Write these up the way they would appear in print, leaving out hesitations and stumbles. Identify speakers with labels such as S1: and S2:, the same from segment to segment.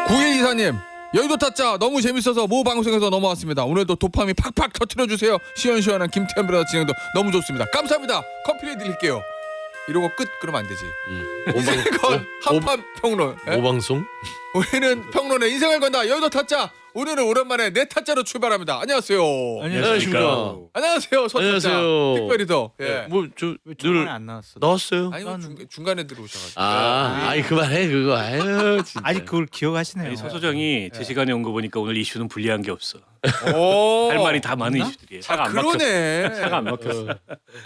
S1: 9124님 여의도 타짜 너무 재밌어서 모 방송에서 넘어왔습니다. 오늘도 도파민 팍팍 터트려주세요. 시원시원한 김태현 브라더 진행도 너무 좋습니다. 감사합니다. 커피를 드릴게요. 이러고 끝 그러면 안 되지. 이건 한판 평론.
S2: 오방송?
S1: 우리는 평론에 인생을 건다. 여의도 타짜. 오늘은 오랜만에 네 타짜로 출발합니다. 안녕하세요.
S2: 안녕하십니까.
S1: 안녕하세요. 서 타짜.
S2: 안녕하세요.
S1: 특별히 더. 예.
S2: 뭐저늘
S3: 안 나왔어.
S2: 나왔어요?
S1: 아니 뭐 중간에 들어오셔가지고.
S2: 아니 그만해 그거. 아유 진짜.
S3: 아직 그걸 기억하시네요.
S4: 아니, 서 소장이 제 시간에 온 거 보니까 오늘 이슈는 불리한 게 없어.
S1: 오.
S4: 할 말이 다 많은 이슈들이에요. 차가 안 막혔어.
S1: 그러네.
S4: 차가 안 막혔어.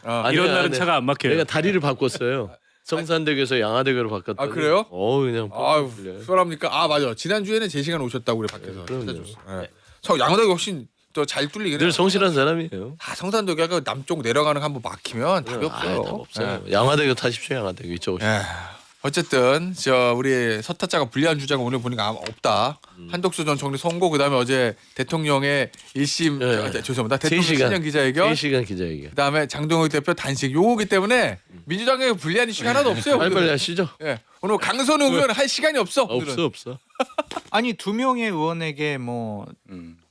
S2: 아니야,
S4: 이런 날은
S2: 네.
S4: 차가 안 막혀요.
S2: 내가 다리를 바꿨어요. 성산대교에서 양화대교로 바꿨다.
S1: 아, 그래요?
S2: 그냥
S1: 아유,
S2: 풀려요.
S1: 수월합니까? 아 맞아. 지난 주에는 제 시간 오셨다고 우리 밖에서
S2: 그럼요.
S1: 찾아줬어. 예. 저 양화대교 훨씬 더 잘 뚫리긴 해요.
S2: 늘 성실한 사람이에요.
S1: 성산도교가 남쪽 내려가는 거 한번 막히면 답이 없어요.
S2: 답 없어요. 양화대교 타십시오. 양화대교 이쪽 오시죠.
S1: 예. 어쨌든 저 우리 서타짜가 불리한 주자가 오늘 보니까 아마 없다. 한덕수 전 총리 선고 그다음에 어제 대통령의 1심 죄송합니다. 대통령
S2: 3시간.
S1: 신년 기자회견
S2: 3시간 기자회견.
S1: 그다음에 장동혁 대표 단식 요거기 때문에 민주당에 불리한 이슈가 하나도 없어요.
S2: 빨리빨리
S1: 오늘은.
S2: 하시죠.
S1: 예. 오늘 강선우 의원 할 시간이 없어. 오늘은.
S2: 없어.
S3: 아니 두 명의 의원에게 뭐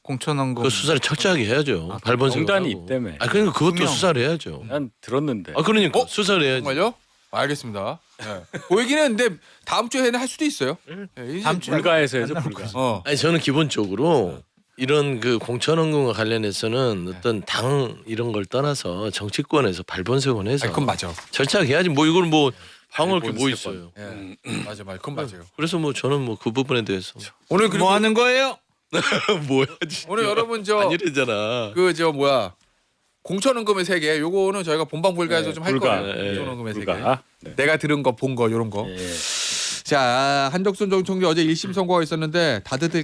S3: 공천한 거
S2: 그 수사를 철저하게 해야죠. 발본색.
S4: 명단이 있다며.
S2: 아 그러니까 그것도
S3: 분명.
S2: 수사를 해야죠.
S4: 난 들었는데.
S2: 아 그러니까
S1: 어?
S2: 수사를 해야지.
S1: 정말요? 알겠습니다. 예. 보이기는 근데 다음 주에는 할 수도 있어요. 예, 이제
S3: 다음 주에
S4: 불가해서 해서
S3: 안 나올
S4: 불가.
S2: 아니 저는 기본적으로 이런 그 공천원금과 관련해서는 어떤 당 이런 걸 떠나서 정치권에서 발본색원 해서
S1: 그건 맞아.
S2: 절차하게 해야지 뭐 이걸 뭐 방어할 게 뭐
S4: 발본색원.
S2: 있어요.
S1: 예. 맞아. 그건 맞아요.
S2: 그래서 뭐 저는 뭐 그 부분에 대해서
S1: 오늘 그리고
S3: 뭐 하는 거예요?
S2: 뭐야 진짜.
S1: 오늘 여러분
S2: 아니래잖아.
S1: 공천원금의 세계 요거는 저희가 본방불가에서 좀 할
S4: 불가.
S1: 거예요. 공천원금의 세계.
S4: 불가. 네.
S1: 내가 들은 거 본 거 요런 거.
S4: 예.
S1: 자 한덕수 전 총리 어제 1심 선고가 있었는데 다들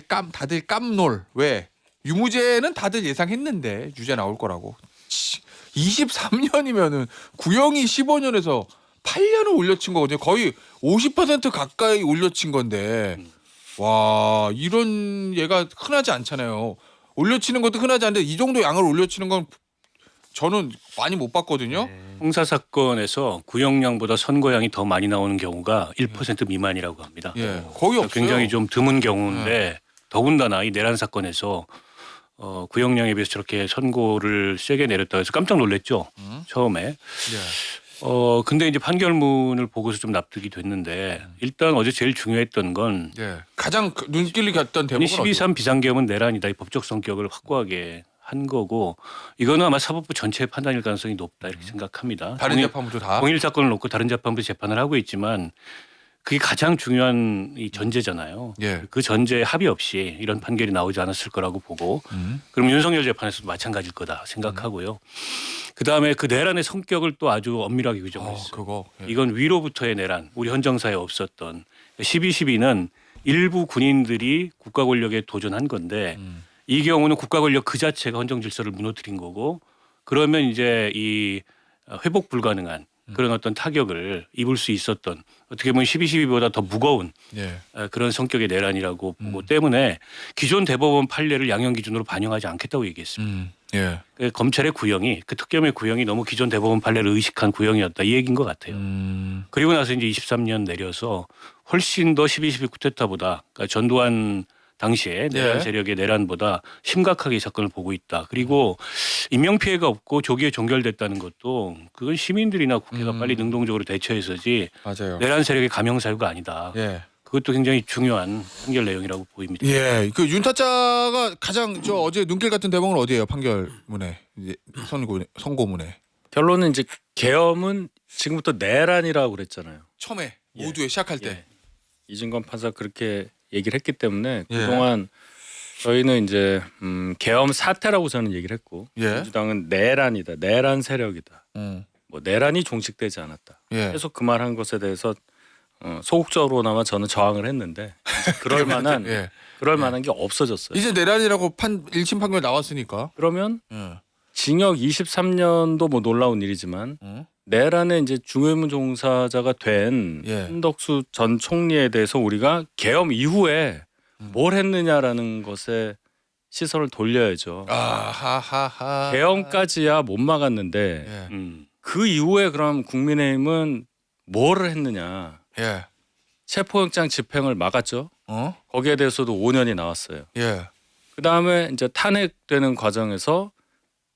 S1: 깜놀. 왜? 유무죄는 다들 예상했는데 유죄 나올 거라고. 23년이면은 구형이 15년에서 8년을 올려친 거거든요. 거의 50% 가까이 올려친 건데 와 이런 예가 흔하지 않잖아요. 올려치는 것도 흔하지 않은데 이 정도 양을 올려치는 건 저는 많이 못 봤거든요.
S4: 형사 사건에서 구형량보다 선고량이 더 많이 나오는 경우가 1% 미만이라고 합니다.
S1: 예, 거의 없어요.
S4: 굉장히 좀 드문 경우인데 더군다나 이 내란 사건에서 구형량에 비해서 저렇게 선고를 세게 내렸다 해서 깜짝 놀랐죠. 처음에.
S1: 예.
S4: 근데 이제 판결문을 보고서 좀 납득이 됐는데 일단 어제 제일 중요했던 건
S1: 예. 가장 눈길이 갔던 대목은
S4: 12.3 비상계엄은 내란이다. 이 법적 성격을 확고하게 한 거고 이거는 아마 사법부 전체의 판단일 가능성이 높다 이렇게 생각합니다.
S1: 다른 재판부도 다.
S4: 공일 사건을 놓고 다른 재판부 재판을 하고 있지만 그게 가장 중요한 이 전제잖아요.
S1: 예.
S4: 그 전제에 합의 없이 이런 판결이 나오지 않았을 거라고 보고 그럼 윤석열 재판에서도 마찬가지일 거다 생각하고요. 그다음에 그 내란의 성격을 또 아주 엄밀하게 규정했어요.
S1: 그거. 예.
S4: 이건 위로부터의 내란, 우리 헌정사에 없었던 12.12는 일부 군인들이 국가 권력에 도전한 건데 이 경우는 국가 권력 그 자체가 헌정 질서를 무너뜨린 거고 그러면 이제 이 회복 불가능한 그런 어떤 타격을 입을 수 있었던 어떻게 보면 12.12보다 더 무거운
S1: 예.
S4: 그런 성격의 내란이라고 보고 때문에 기존 대법원 판례를 양형 기준으로 반영하지 않겠다고 얘기했습니다.
S1: 예.
S4: 그 검찰의 구형이 그 특검의 구형이 너무 기존 대법원 판례를 의식한 구형이었다 이 얘기인 것 같아요. 그리고 나서 이제 23년 내려서 훨씬 더 12.12 쿠데타보다 그러니까 전두환 당시에 내란 세력의 내란보다 심각하게 이 사건을 보고 있다. 그리고 인명피해가 없고 조기에 종결됐다는 것도 그건 시민들이나 국회가 빨리 능동적으로 대처해서지
S1: 맞아요.
S4: 내란 세력의 감형 사유가 아니다.
S1: 예.
S4: 그것도 굉장히 중요한 판결 내용이라고 보입니다.
S1: 예. 그 윤타짜가 가장 어제 눈길 같은 대목은 어디예요? 판결문에 이제 선고문에.
S5: 결론은 이제 계엄은 지금부터 내란이라고 그랬잖아요.
S1: 처음에 모두에 시작할 때.
S5: 이진건 판사 그렇게 얘기를 했기 때문에
S1: 예.
S5: 그동안 저희는 이제 계엄 사태라고 저는 얘기를 했고
S1: 예.
S5: 민주당은 내란이다, 내란 세력이다, 뭐 내란이 종식되지 않았다.
S1: 예.
S5: 계속 그 말한 것에 대해서 소극적으로나마 저는 저항을 했는데 그럴 만한
S1: 예.
S5: 그럴 만한 게 없어졌어요.
S1: 이제 내란이라고 1심 판결 나왔으니까.
S5: 그러면
S1: 예.
S5: 징역 23년도 뭐 놀라운 일이지만 내란의 이제 중요임무 종사자가 된
S1: 예.
S5: 한덕수 전 총리에 대해서 우리가 계엄 이후에 뭘 했느냐라는 것에 시선을 돌려야죠.
S1: 아하하하.
S5: 계엄까지야 못 막았는데
S1: 예.
S5: 그 이후에 그럼 국민의힘은 뭘 했느냐?
S1: 예.
S5: 체포영장 집행을 막았죠. 거기에 대해서도 5년이 나왔어요.
S1: 예.
S5: 그 다음에 이제 탄핵되는 과정에서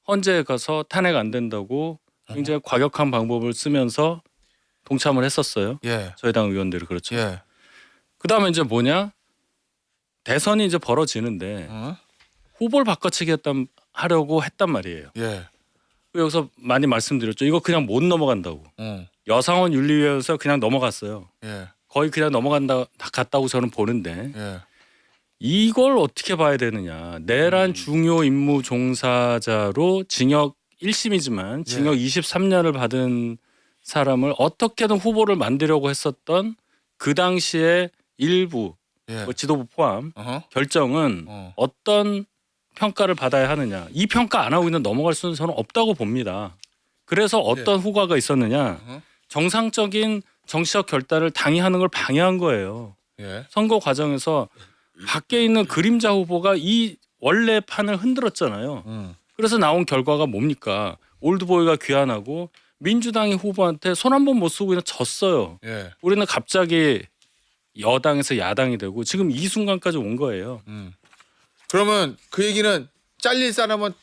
S5: 헌재에 가서 탄핵 안 된다고 굉장히 과격한 방법을 쓰면서 동참을 했었어요.
S1: 예.
S5: 저희 당 의원들이 그렇죠.
S1: 예.
S5: 그 다음에 이제 뭐냐 대선이 이제 벌어지는데 후보를 바꿔치기 하려고 했단 말이에요.
S1: 예.
S5: 여기서 많이 말씀드렸죠. 이거 그냥 못 넘어간다고. 여상원 윤리위에서 그냥 넘어갔어요.
S1: 예.
S5: 거의 그냥 갔다고 저는 보는데
S1: 예.
S5: 이걸 어떻게 봐야 되느냐. 내란 중요 임무 종사자로 징역 1심이지만 징역 23년을 받은 사람을 어떻게든 후보를 만들려고 했었던 그 당시에 일부
S1: 예.
S5: 뭐 지도부 포함
S1: 어허.
S5: 결정은 어떤 평가를 받아야 하느냐. 이 평가 안 하고 있는 넘어갈 수는 저는 없다고 봅니다. 그래서 어떤 후과가 있었느냐. 정상적인 정치적 결단을 당이 하는 걸 방해한 거예요.
S1: 예.
S5: 선거 과정에서 밖에 있는 그림자 후보가 이 원래 판을 흔들었잖아요. 그래서 나온 결과가 뭡니까? 올드보이가 귀환하고 민주당이 후보한테 손 한 번 못 쓰고 그냥 졌어요.
S1: 예.
S5: 우리는 갑자기 여당에서 야당이 되고 지금 이 순간까지 온 거예요.
S1: 그러면 그 얘기는 잘릴 사람은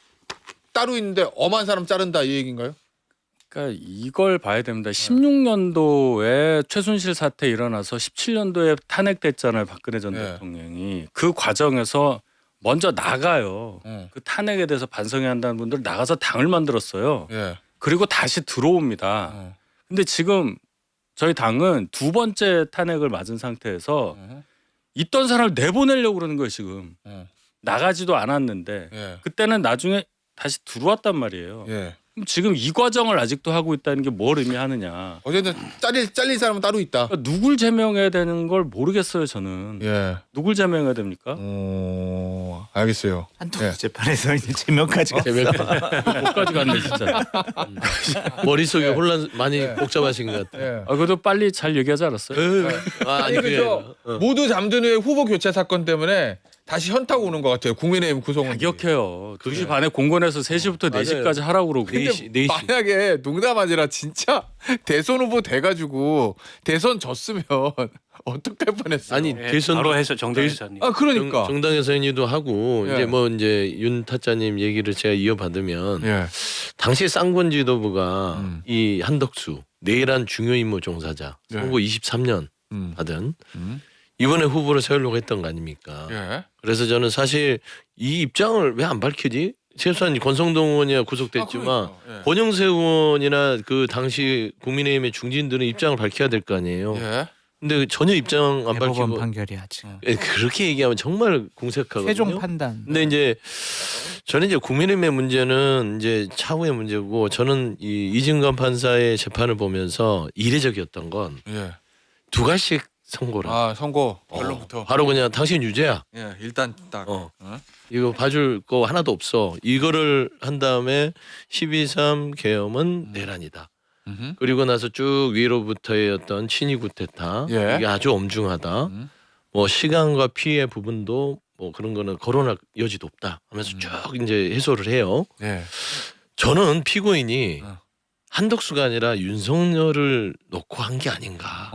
S1: 따로 있는데 엄한 사람 자른다 이 얘기인가요?
S5: 그러니까 이걸 봐야 됩니다. 16년도에 최순실 사태 일어나서 17년도에 탄핵됐잖아요. 박근혜 전
S1: 네.
S5: 대통령이. 그 과정에서 먼저 나가요.
S1: 응.
S5: 그 탄핵에 대해서 반성해야 한다는 분들 나가서 당을 만들었어요.
S1: 예.
S5: 그리고 다시 들어옵니다. 근데 지금 저희 당은 두 번째 탄핵을 맞은 상태에서 있던 사람을 내보내려고 그러는 거예요. 지금. 나가지도 않았는데
S1: 예.
S5: 그때는 나중에 다시 들어왔단 말이에요.
S1: 예.
S5: 그럼 지금 이 과정을 아직도 하고 있다는 게 뭘 의미하느냐.
S1: 어쨌든 잘릴 사람은 따로 있다.
S5: 그러니까 누굴 제명해야 되는 걸 모르겠어요. 저는.
S1: 예.
S5: 누굴 제명해야 됩니까?
S1: 알겠어요.
S3: 한두
S1: 예.
S3: 재판에서 이제 제명까지
S5: 못까지 갔네 진짜.
S2: 머릿속에 혼란 많이 복잡하신 것 같아요.
S1: 예.
S5: 그래도 빨리 잘 얘기하지 않았어요?
S1: 아니 그죠. 모두 잠든 후에 후보 교체 사건 때문에 다시 현타가 오는 것 같아요. 국민의힘 구성원.
S5: 기억해요. 2시 반에 공건에서 3시부터
S2: 맞아요.
S5: 4시까지 하라고 그러고.
S1: 근데
S2: 4시.
S1: 만약에 농담 아니라 진짜 대선 후보 돼가지고 대선 졌으면 어떡할 뻔했어요.
S2: 아니
S4: 예,
S2: 대선
S4: 바로 해서 정당회장님.
S1: 아 그러니까.
S2: 정당에서 행위도 하고
S1: 예.
S2: 이제 윤 타짜님 얘기를 제가 이어받으면
S1: 예.
S2: 당시 쌍권 지도부가 이 한덕수 내란 중요 임무 종사자
S1: 예.
S2: 선거 23년 받은 이번에 후보를 세우려고 했던 거 아닙니까?
S1: 예.
S2: 그래서 저는 사실 이 입장을 왜 안 밝히지? 최소한 권성동 의원이 구속됐지만
S1: 그러니까.
S2: 권영세 의원이나 그 당시 국민의힘의 중진들은 입장을 밝혀야 될 거 아니에요.
S1: 예.
S2: 근데 전혀 입장 안
S3: 대법원
S2: 밝히고
S3: 판결이 아직
S2: 예, 그렇게 얘기하면 정말 공색하거든요.
S3: 최종 판단.
S2: 근데 이제 저는 이제 국민의힘의 문제는 이제 차후의 문제고 저는 이 이진관 판사의 재판을 보면서 이례적이었던 건 두
S1: 예.
S2: 가지씩 선고라.
S1: 아 선고 결론부터.
S2: 바로 그냥 당신 유죄야.
S1: 예. 일단 딱.
S2: 이거 봐줄 거 하나도 없어. 이거를 한 다음에 12.3 계엄은 내란이다. 그리고 나서 쭉 위로부터의 어떤 친위 구테타
S1: 예.
S2: 이게 아주 엄중하다. 뭐 시간과 피해 부분도 뭐 그런 거는 거론할 여지도 없다 하면서 쭉 이제 해소를 해요.
S1: 예.
S2: 저는 피고인이 한덕수가 아니라 윤석열을 놓고 한 게 아닌가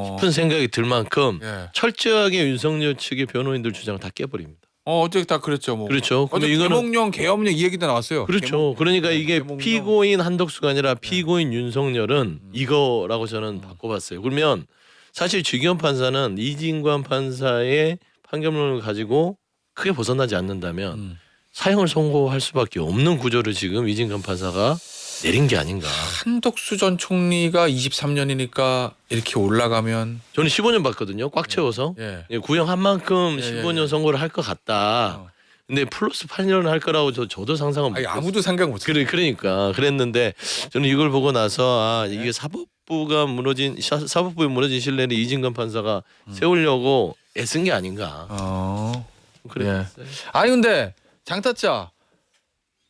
S2: 싶은 생각이 들 만큼
S1: 예.
S2: 철저하게 윤석열 측의 변호인들 주장을 다 깨버립니다.
S1: 어제 다 그랬죠 뭐.
S2: 그렇죠.
S1: 어제
S2: 근데 이거는
S1: 개몽령 계엄령 이 얘기도 나왔어요.
S2: 그렇죠. 그러니까 이게
S1: 개몽령.
S2: 피고인 한덕수가 아니라 피고인 윤석열은 이거라고 저는 바꿔봤어요. 그러면 사실 주기현 판사는 이진관 판사의 판결문을 가지고 크게 벗어나지 않는다면 사형을 선고할 수밖에 없는 구조를 지금 이진관 판사가 내린 게 아닌가.
S1: 한덕수 전 총리가 23년이니까 이렇게 올라가면
S2: 저는 15년 봤거든요. 꽉 채워서
S1: 예.
S2: 예, 구형한 만큼
S1: 예,
S2: 15년 선고를 할 것 같다. 근데 플러스 8년을 할 거라고 저도 상상은
S1: 아니,
S2: 못했어요.
S1: 아무도 생각 못 했어요.
S2: 그러니까 그랬는데 저는 이걸 보고 나서 아 이게 사법부가 무너진 사법부에 무너진 신뢰를 이진관 판사가 세우려고 애쓴 게 아닌가. 그랬어요.
S1: 아니 근데 장타짜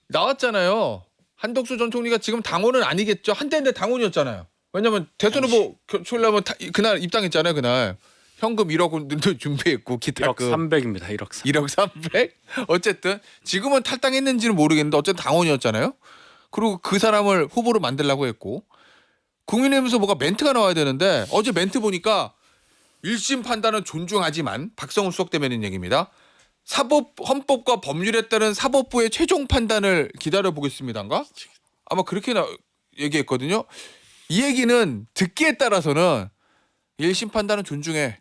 S1: 나왔잖아요. 한덕수 전 총리가 지금 당원은 아니겠죠. 한때인데 당원이었잖아요. 왜냐면 대선 후보 출려면 그날 입당했잖아요. 그날 현금 1억 원도 준비했고 기타
S5: 1억 300입니다. 1억 300.
S1: 1억 300? 어쨌든 지금은 탈당했는지는 모르겠는데 어쨌든 당원이었잖아요. 그리고 그 사람을 후보로 만들려고 했고 국민의힘에서 뭐가 멘트가 나와야 되는데 어제 멘트 보니까 1심 판단은 존중하지만 박성훈 수석 대변인 얘기입니다. 헌법과 법률에 따른 사법부의 최종 판단을 기다려 보겠습니다인가? 아마 그렇게 얘기했거든요. 이 얘기는 듣기에 따라서는 1심 판단은 존중해.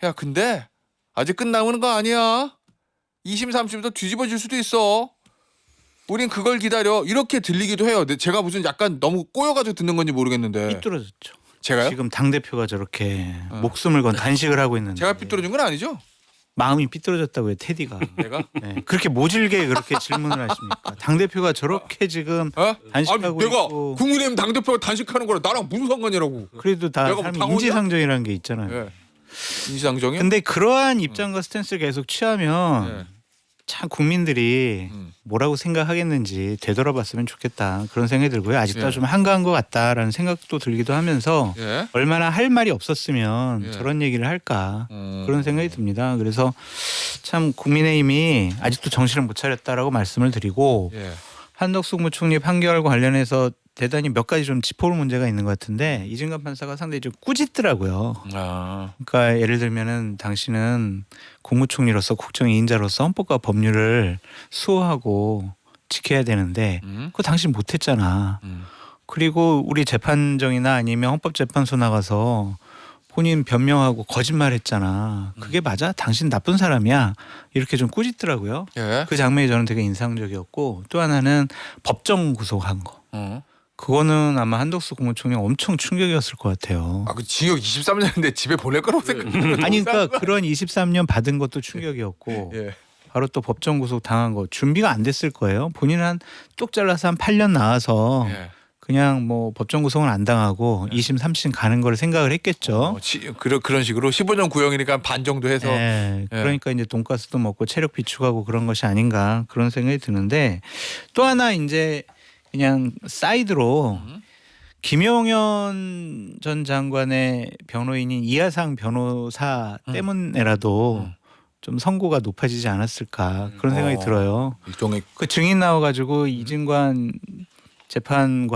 S1: 야 근데 아직 끝나는 거 아니야. 2심 3심도 뒤집어질 수도 있어. 우린 그걸 기다려. 이렇게 들리기도 해요. 근데 제가 무슨 약간 너무 꼬여가지고 듣는 건지 모르겠는데.
S3: 삐뚤어졌죠.
S1: 제가요?
S3: 지금 당 대표가 저렇게 목숨을 건 단식을 하고 있는데
S1: 제가 삐뚤어진 건 아니죠?
S3: 마음이 삐뚤어졌다고요, 테디가.
S1: 내가?
S3: 네, 그렇게 모질게 그렇게 질문을 하십니까? 당 대표가 저렇게 지금
S1: 어?
S3: 단식하고
S1: 내가
S3: 있고.
S1: 국민의힘 당대표가 단식하는 거랑 나랑 무슨 상관이라고.
S3: 그래도 다
S1: 내가 뭐
S3: 삶이
S1: 당원이야?
S3: 인지상정이라는 게 있잖아요.
S1: 예. 인지상정이요?
S3: 근데 그러한 입장과 스탠스를 계속 취하면
S1: 예.
S3: 참 국민들이
S1: 음.
S3: 뭐라고 생각하겠는지 되돌아봤으면 좋겠다 그런 생각이 들고요. 아직도
S1: 예.
S3: 좀 한가한 것 같다라는 생각도 들기도 하면서
S1: 예.
S3: 얼마나 할 말이 없었으면
S1: 예.
S3: 저런 얘기를 할까 그런 생각이 듭니다. 그래서 참 국민의힘이 아직도 정신을 못 차렸다라고 말씀을 드리고
S1: 예.
S3: 한덕수 국무총리 판결과 관련해서 대단히 몇 가지 좀 짚어볼 문제가 있는 것 같은데 이진관 판사가 상당히 좀 꾸짖더라고요.
S1: 아.
S3: 그러니까 예를 들면은 당신은 국무총리로서 국정이인자로서 헌법과 법률을 수호하고 지켜야 되는데 그거 당신 못했잖아. 그리고 우리 재판정이나 아니면 헌법재판소 나가서 본인 변명하고 거짓말했잖아. 그게 맞아? 당신 나쁜 사람이야. 이렇게 좀 꾸짖더라고요.
S1: 예.
S3: 그 장면이 저는 되게 인상적이었고 또 하나는 법정 구속한 거.
S1: 어.
S3: 그거는 아마 한덕수 국무총리 엄청 충격이었을 것 같아요.
S1: 아, 그 징역 23년인데 집에 보낼 거라고 생각해.
S3: 아니 그러니까 그런 23년 받은 것도 충격이었고
S1: 예.
S3: 바로 또 법정 구속 당한 거 준비가 안 됐을 거예요. 본인은 한 뚝 잘라서 한 8년 나와서
S1: 예.
S3: 그냥 뭐 법정 구속은 안 당하고 2심 3심 가는 걸 생각을 했겠죠.
S1: 그런 식으로 15년 구형이니까 반 정도 해서
S3: 네, 그러니까 이제 돈가스도 먹고 체력 비축하고 그런 것이 아닌가 그런 생각이 드는데 또 하나 이제 그냥 사이드로 김용현 전 장관의 변호인인 이하상 변호사 때문에라도 좀 선고가 높아지지 않았을까 그런 생각이 들어요.
S1: 일종의
S3: 그 증인 나와가지고 이진관 재판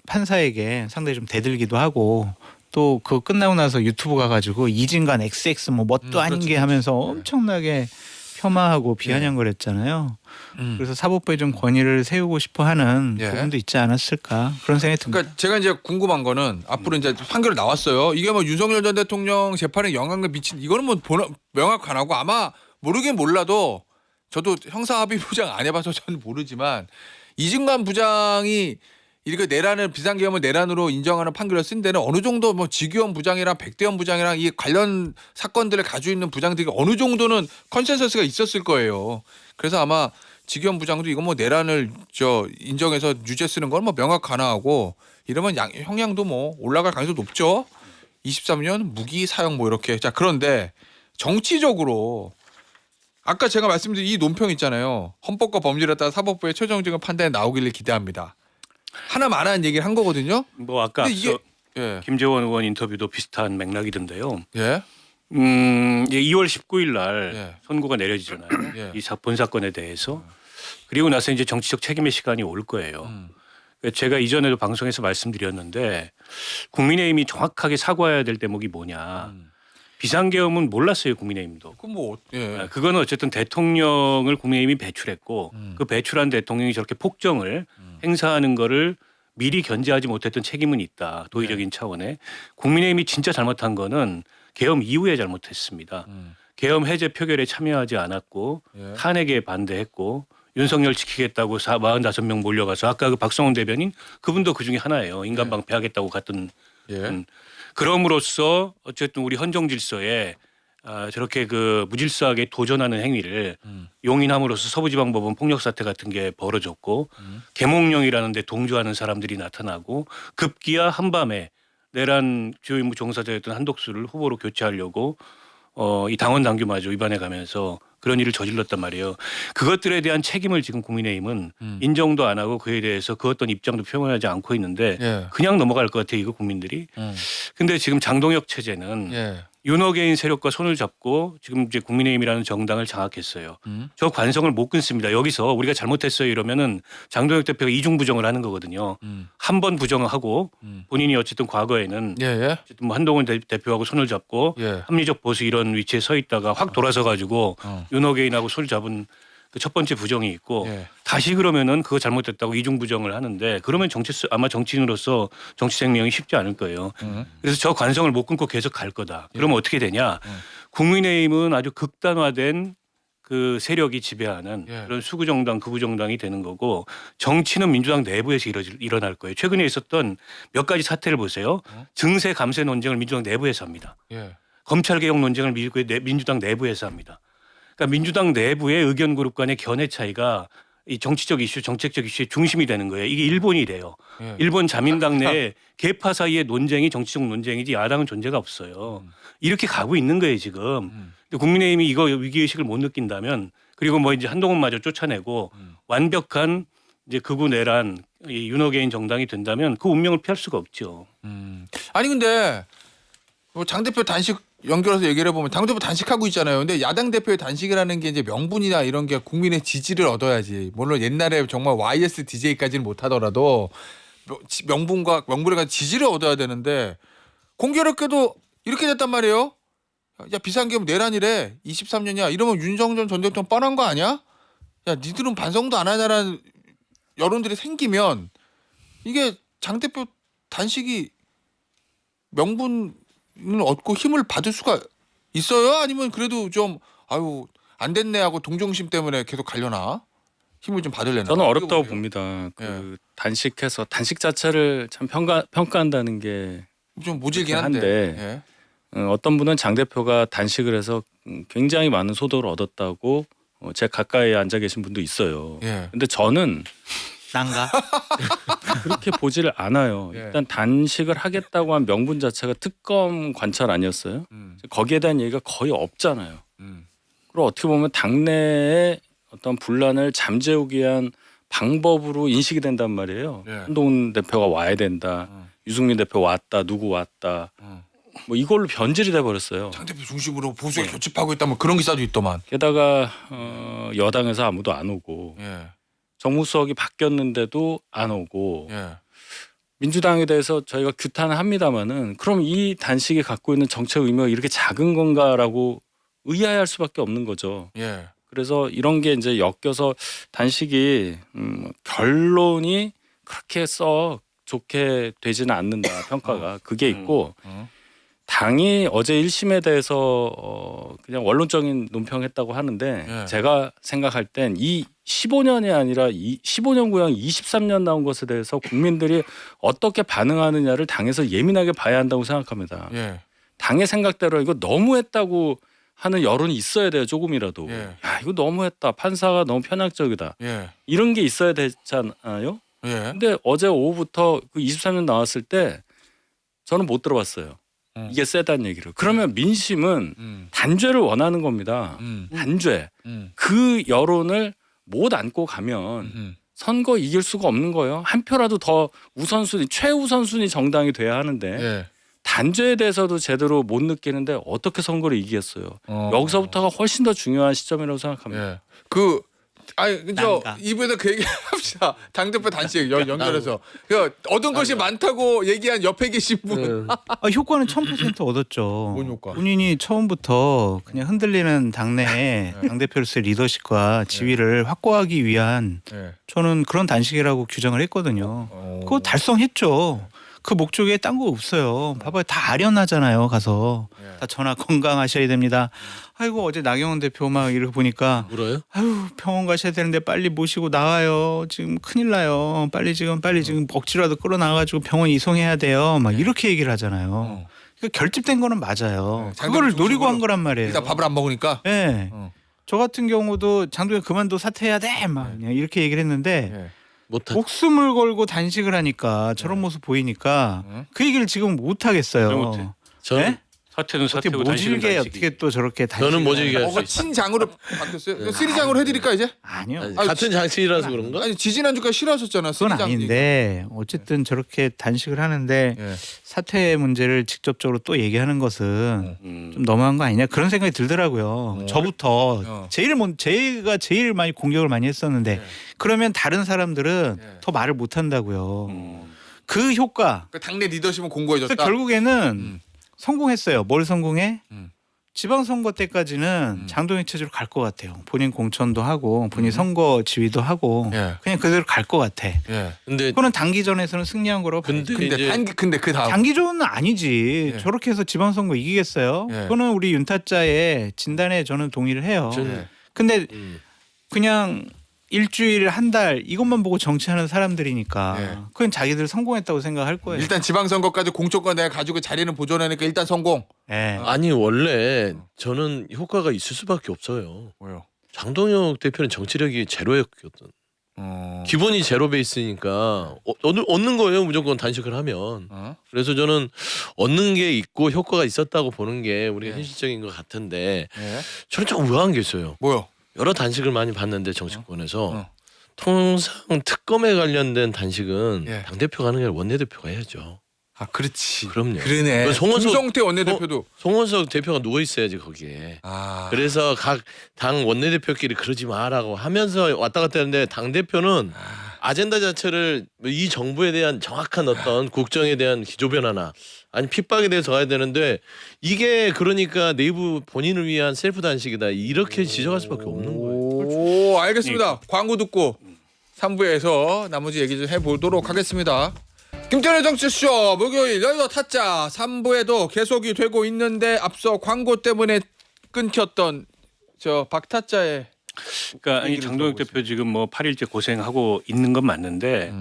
S3: 판사에게 상당히 좀 대들기도 하고 또 그거 끝나고 나서 유튜브 가가지고 이진관 XX 뭐 뭣도 아닌
S1: 그렇죠,
S3: 게 하면서 엄청나게 폄하하고 비아냥거렸잖아요. 그래서 사법부에 좀 권위를 세우고 싶어하는
S1: 예.
S3: 부분도 있지 않았을까 그런 생각이 듭니다.
S1: 그러니까 제가 이제 궁금한 거는 앞으로 이제 판결이 나왔어요. 이게 뭐 윤석열 전 대통령 재판에 영향을 미친 이거는 뭐 명확 안 하고 아마 모르긴 몰라도 저도 형사 합의 부장 안 해봐서 저는 모르지만 이진관 부장이 이렇게 내란을 비상계엄을 내란으로 인정하는 판결을 쓴 데는 어느 정도 뭐 지규현 부장이랑 백대현 부장이랑 이 관련 사건들을 가지고 있는 부장들이 어느 정도는 컨센서스가 있었을 거예요. 그래서 아마 지규현 부장도 이거 뭐 내란을 인정해서 유죄 쓰는 건 뭐 명확 가능하고 이러면 형량도 뭐 올라갈 가능성이 높죠. 23년 무기 사형 뭐 이렇게. 자 그런데 정치적으로 아까 제가 말씀드린 이 논평 있잖아요. 헌법과 법률에 따라 사법부의 최종적인 판단이 나오기를 기대합니다. 하나만한 얘기를 한 거거든요.
S4: 뭐 아까
S1: 근데 이게
S4: 앞서
S1: 예.
S4: 김재원 의원 인터뷰도 비슷한 맥락이던데요.
S1: 예.
S4: 이제 2월 19일 날
S1: 예.
S4: 선고가 내려지잖아요.
S1: 예.
S4: 이 본 사건에 대해서. 그리고 나서 이제 정치적 책임의 시간이 올 거예요. 제가 이전에도 방송에서 말씀드렸는데 국민의힘이 정확하게 사과해야 될 대목이 뭐냐. 비상계엄은 몰랐어요, 국민의힘도.
S1: 그럼 뭐 예.
S4: 그거는 어쨌든 대통령을 국민의힘이 배출했고 그 배출한 대통령이 저렇게 폭정을 행사하는 거를 미리 견제하지 못했던 책임은 있다. 도의적인 차원에. 국민의힘이 진짜 잘못한 거는 계엄 이후에 잘못했습니다. 계엄 해제 표결에 참여하지 않았고
S1: 예.
S4: 탄핵에 반대했고 윤석열 지키겠다고 45명 몰려가서 아까 그 박성훈 대변인 그분도 그중에 하나예요. 인간 방패하겠다고 갔던.
S1: 예.
S4: 그럼으로써 어쨌든 우리 헌정 질서에 저렇게 그 무질서하게 도전하는 행위를 용인함으로써 서부지방법원 폭력 사태 같은 게 벌어졌고 계몽령이라는 데 동조하는 사람들이 나타나고 급기야 한밤에 내란 주요 임무 종사자였던 한덕수를 후보로 교체하려고 이 당원 당규마저 위반해 가면서 그런 일을 저질렀단 말이에요. 그것들에 대한 책임을 지금 국민의힘은 인정도 안 하고 그에 대해서 그 어떤 입장도 표명하지 않고 있는데
S1: 예.
S4: 그냥 넘어갈 것 같아요. 이거 국민들이. 근데 지금 장동혁 체제는
S1: 예.
S4: 윤호개인 세력과 손을 잡고 지금 이제 국민의힘이라는 정당을 장악했어요. 저 관성을 못 끊습니다. 여기서 우리가 잘못했어요 이러면은 장동혁 대표가 이중 부정을 하는 거거든요. 한 번 부정을 하고 본인이 어쨌든 과거에는
S1: 예, 예.
S4: 어쨌든 뭐 한동훈 대표하고 손을 잡고
S1: 예.
S4: 합리적 보수 이런 위치에 서 있다가 확 돌아서 가지고 윤호개인하고 손을 잡은 그 첫 번째 부정이 있고
S1: 예.
S4: 다시 그러면은 그거 잘못됐다고 이중 부정을 하는데 그러면 아마 정치인으로서 정치 생명이 쉽지 않을 거예요. 그래서 저 관성을 못 끊고 계속 갈 거다. 그러면 어떻게 되냐? 국민의힘은 아주 극단화된 그 세력이 지배하는
S1: 예.
S4: 그런 수구 정당, 극우 정당이 되는 거고 정치는 민주당 내부에서 일어날 거예요. 최근에 있었던 몇 가지 사태를 보세요. 증세 감세 논쟁을 민주당 내부에서 합니다.
S1: 예.
S4: 검찰 개혁 논쟁을 민주당 내부에서 합니다. 그러니까 민주당 내부의 의견 그룹 간의 견해 차이가 이 정치적 이슈, 정책적 이슈의 중심이 되는 거예요. 이게 일본이래요.
S1: 예.
S4: 일본 자민당 내 계파 사이의 논쟁이 정치적 논쟁이지 야당은 존재가 없어요. 이렇게 가고 있는 거예요 지금. 근데 국민의힘이 이거 위기의식을 못 느낀다면 그리고 뭐 이제 한동훈마저 쫓아내고 완벽한 이제 극우 내란 이 윤호개인 정당이 된다면 그 운명을 피할 수가 없죠.
S1: 아니 근데 뭐 장 대표 단식 연결해서 얘기를 해보면 당 대표 단식하고 있잖아요. 근데 야당 대표의 단식이라는 게 이제 명분이나 이런 게 국민의 지지를 얻어야지. 물론 옛날에 정말 YS DJ까지는 못하더라도 명분을 가지고 지지를 얻어야 되는데 공교롭게도 이렇게 됐단 말이에요. 야 비상계엄 내란이래 23년이야. 이러면 윤석열 전 대통령 뻔한 거 아니야? 야 니들은 반성도 안 하냐라는 여론들이 생기면 이게 장 대표 단식이 명분 얻고 힘을 받을 수가 있어요? 아니면 그래도 좀 아유 안 됐네 하고 동정심 때문에 계속 가려나? 힘을 좀 받으려나?
S5: 저는 어렵다고
S1: 보세요.
S5: 봅니다. 그
S1: 예.
S5: 단식해서 단식 자체를 참 평가한다는 게
S1: 좀 모질긴
S5: 그렇긴
S1: 한데.
S5: 어떤 분은 장 대표가 단식을 해서 굉장히 많은 소득을 얻었다고 제 가까이에 앉아 계신 분도 있어요.
S1: 예. 예.
S5: 근데 저는
S3: 난가?
S5: 그렇게 보지를 않아요.
S1: 예.
S5: 일단 단식을 하겠다고 한 명분 자체가 특검 관찰 아니었어요? 거기에 대한 얘기가 거의 없잖아요. 그리고 어떻게 보면 당내의 어떤 분란을 잠재우기 위한 방법으로 인식이 된단 말이에요.
S1: 예.
S5: 한동훈 대표가 와야 된다. 유승민 대표 왔다. 누구 왔다. 뭐 이걸로 변질이 돼 버렸어요.
S1: 장 대표 중심으로 보수에 교집하고 있다면 그런 기사도 있더만.
S5: 게다가 여당에서 아무도 안 오고
S1: 예.
S5: 정무수석이 바뀌었는데도 안 오고
S1: 예.
S5: 민주당에 대해서 저희가 규탄을 합니다마는 그럼 이 단식이 갖고 있는 정책 의미가 이렇게 작은 건가라고 의아해할 수밖에 없는 거죠.
S1: 예.
S5: 그래서 이런 게 이제 엮여서 단식이 결론이 그렇게 썩 좋게 되지는 않는다 평가가 그게 있고 당이 어제 1심에 대해서 그냥 원론적인 논평했다고 하는데
S1: 예.
S5: 제가 생각할 땐 이 15년이 아니라 15년 구형 23년 나온 것에 대해서 국민들이 어떻게 반응하느냐를 당에서 예민하게 봐야 한다고 생각합니다.
S1: 예.
S5: 당의 생각대로 이거 너무했다고 하는 여론이 있어야 돼요. 조금이라도.
S1: 예.
S5: 야 이거 너무했다. 판사가 너무 편향적이다.
S1: 예.
S5: 이런 게 있어야 되잖아요.
S1: 예.
S5: 근데 어제 오후부터 그 23년 나왔을 때 저는 못 들어봤어요. 이게 세다는 얘기를. 그러면 민심은 단죄를 원하는 겁니다. 단죄. 그 여론을 못 안고 가면 선거 이길 수가 없는 거예요. 한 표라도 더 우선순위, 최우선순위 정당이 돼야 하는데
S1: 예.
S5: 단죄에 대해서도 제대로 못 느끼는데 어떻게 선거를 이기겠어요. 여기서부터가 훨씬 더 중요한 시점이라고 생각합니다.
S1: 예. 그 아니 저
S3: 난가.
S1: 이번에 그 얘기 합시다. 당 대표 단식 연결해서 그 얻은 것이 많다고 얘기한 옆에 계신 분.
S3: 효과는 1000% 얻었죠.
S1: 뭔 효과?
S3: 본인이 처음부터 그냥 흔들리는 당내에 당대표로서의 리더십과 지위를 확보하기 위한
S1: 예.
S3: 저는 그런 단식이라고 규정을 했거든요. 그거 달성했죠. 그 목적에 딴 거 없어요. 봐봐요. 다 아련하잖아요. 가서
S1: 예.
S3: 다 전화 건강하셔야 됩니다. 아이고 어제 나경원 대표 막 이렇게 보니까
S2: 물어요?
S3: 아유 병원 가셔야 되는데 빨리 모시고 나와요. 지금 큰일 나요. 빨리 지금 억지로라도 끌어나가지고 병원 이송해야 돼요. 막 이렇게 얘기를 하잖아요. 그러니까 결집된 거는 맞아요.
S1: 네,
S3: 그거를
S1: 장동혁
S3: 노리고 한
S1: 중심으로
S3: 거란 말이에요.
S1: 일단 밥을 안 먹으니까.
S3: 네.
S1: 어.
S3: 저 같은 경우도 장동혁 그만둬 사퇴해야 돼. 막 그냥 이렇게 얘기를 했는데
S1: 예.
S2: 못하.
S3: 목숨을 걸고 단식을 하니까 저런 모습 보이니까 그 얘기를 지금 못 하겠어요.
S5: 왜 못해?
S2: 저는
S3: 네?
S4: 사퇴는
S3: 어떻게
S4: 사퇴고 단식은
S3: 모질게
S4: 단식이.
S3: 어떻게 또 저렇게 단식을
S2: 저는 모질게
S3: 해요?
S2: 할 수 있어요.
S1: 친장으로 바뀌었어요. 이거 쓰리장으로 해드릴까 이제?
S3: 아니요.
S2: 아니,
S1: 아니,
S2: 같은 장치라서 그런가?
S1: 아니 지지난주까지 싫어하셨잖아.
S3: 그건
S1: 쓰리장
S3: 아닌데 어쨌든 저렇게 단식을 하는데
S1: 예.
S3: 사퇴 문제를 직접적으로 또 얘기하는 것은 좀 너무한 거 아니냐 그런 생각이 들더라고요. 저부터 제가 제일 많이 공격을 많이 했었는데 그러면 다른 사람들은 더 말을 못 한다고요. 그 효과
S1: 그 당내 리더십은 공고해졌다.
S3: 그래서 결국에는 성공했어요. 뭘 성공해? 지방선거 때까지는 장동혁 체제로 갈 것 같아요. 본인 공천도 하고 본인 선거 지휘도 하고
S1: 예.
S3: 그냥 그대로 갈 것 같아.
S1: 예.
S2: 근데
S3: 그거는 단기전에서는 승리한 거라고
S2: 근데
S3: 봐야죠.
S1: 근데 그 다음
S3: 단기전은 아니지.
S1: 예.
S3: 저렇게 해서 지방선거 이기겠어요?
S1: 예.
S3: 그거는 우리 윤타짜의 진단에 저는 동의를 해요.
S2: 저는-
S3: 근데
S2: 음.
S3: 그냥 일주일 한 달 이것만 보고 정치하는 사람들이니까
S1: 예.
S3: 그건 자기들 성공했다고 생각할 거예요.
S1: 일단 지방선거까지 공천권 내가 가지고 자리는 보존하니까 일단 성공.
S3: 예.
S2: 아니 원래 저는 효과가 있을 수밖에 없어요.
S1: 뭐요?
S2: 장동혁 대표는 정치력이 제로였거든. 기본이 제로 베이스니까 얻는 거예요 무조건 단식을 하면. 그래서 저는 얻는 게 있고 효과가 있었다고 보는 게 우리가
S1: 예.
S2: 현실적인 것 같은데
S1: 예.
S2: 저는 좀 의아한 게 있어요.
S1: 뭐요?
S2: 여러 단식을 많이 봤는데 정치권에서 통상 특검에 관련된 단식은
S1: 예.
S2: 당 대표가 하는 게 아니라 원내 대표가 해야죠.
S1: 아 그렇지.
S2: 그럼요.
S1: 그러네.
S2: 송원석-
S1: 김성태 원내대표도.
S2: 송원석 대표가 누워 있어야지 거기에.
S1: 아.
S2: 그래서 각 당 원내대표끼리 그러지 마라고 하면서 왔다 갔다 하는데 당 대표는 아젠다 자체를 이 정부에 대한 정확한 어떤 국정에 대한 기조 변화나 아니 핍박에 대해서 가야 되는데 이게 그러니까 내부 본인을 위한 셀프 단식이다 이렇게 지적할 수밖에 없는 거예요.
S1: 오, 알겠습니다. 광고 듣고 3부에서 나머지 얘기 좀 해보도록 하겠습니다. 김태현의 정치쇼 목요일 여의도 타짜 3부에도 계속이 되고 있는데 앞서 광고 때문에 끊겼던 저 박타짜의
S4: 그러니까 이
S1: 얘기를
S4: 장동혁
S1: 들어보고
S4: 대표 지금 뭐 8일째 고생하고 있는 건 맞는데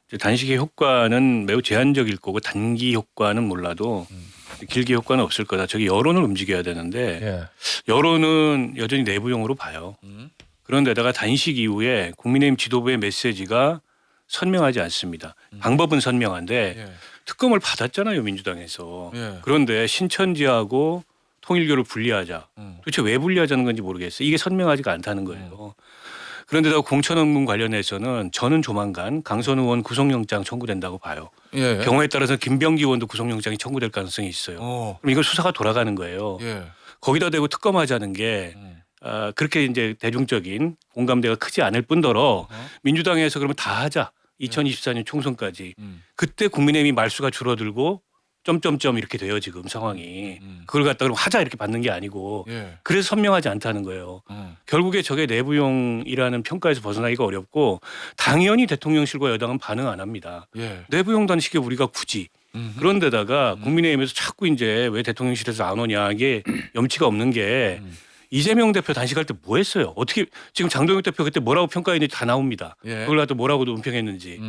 S4: 이제 단식의 효과는 매우 제한적일 거고 단기 효과는 몰라도 길기 효과는 없을 거다. 저기 여론을 움직여야 되는데
S1: 예.
S4: 여론은 여전히 내부용으로 봐요. 그런데다가 단식 이후에 국민의힘 지도부의 메시지가 선명하지 않습니다. 방법은 선명한데
S1: 예.
S4: 특검을 받았잖아요 민주당에서.
S1: 예.
S4: 그런데 신천지하고 통일교를 분리하자. 도대체 왜 분리하자는 건지 모르겠어요. 이게 선명하지가 않다는 거예요. 그런데다가 공천업무 관련해서는 저는 조만간 강선 의원 구속영장 청구된다고 봐요.
S1: 예.
S4: 경우에 따라서 김병기 의원도 구속영장이 청구될 가능성이 있어요. 그럼 이건 수사가 돌아가는 거예요.
S1: 예.
S4: 거기다 대고 특검하자는 게 그렇게 이제 대중적인 공감대가 크지 않을 뿐더러 민주당에서 그러면 다 하자. 2024년 총선까지. 그때 국민의힘이 말수가 줄어들고 점점점 이렇게 돼요 지금 상황이. 그걸 갖다 그럼 하자 이렇게 받는 게 아니고
S1: 예.
S4: 그래서 선명하지 않다는 거예요. 결국에 저게 내부용이라는 평가에서 벗어나기가 어렵고 당연히 대통령실과 여당은 반응 안 합니다.
S1: 예.
S4: 내부용 단식에 우리가 굳이 그런데다가 국민의힘에서 자꾸 이제 왜 대통령실에서 안 오냐 이게 염치가 없는 게 이재명 대표 단식할 때 뭐 했어요? 어떻게 지금 장동혁 대표 그때 뭐라고 평가했는지 다 나옵니다.
S1: 예.
S4: 그걸 갖다 뭐라고 논평했는지.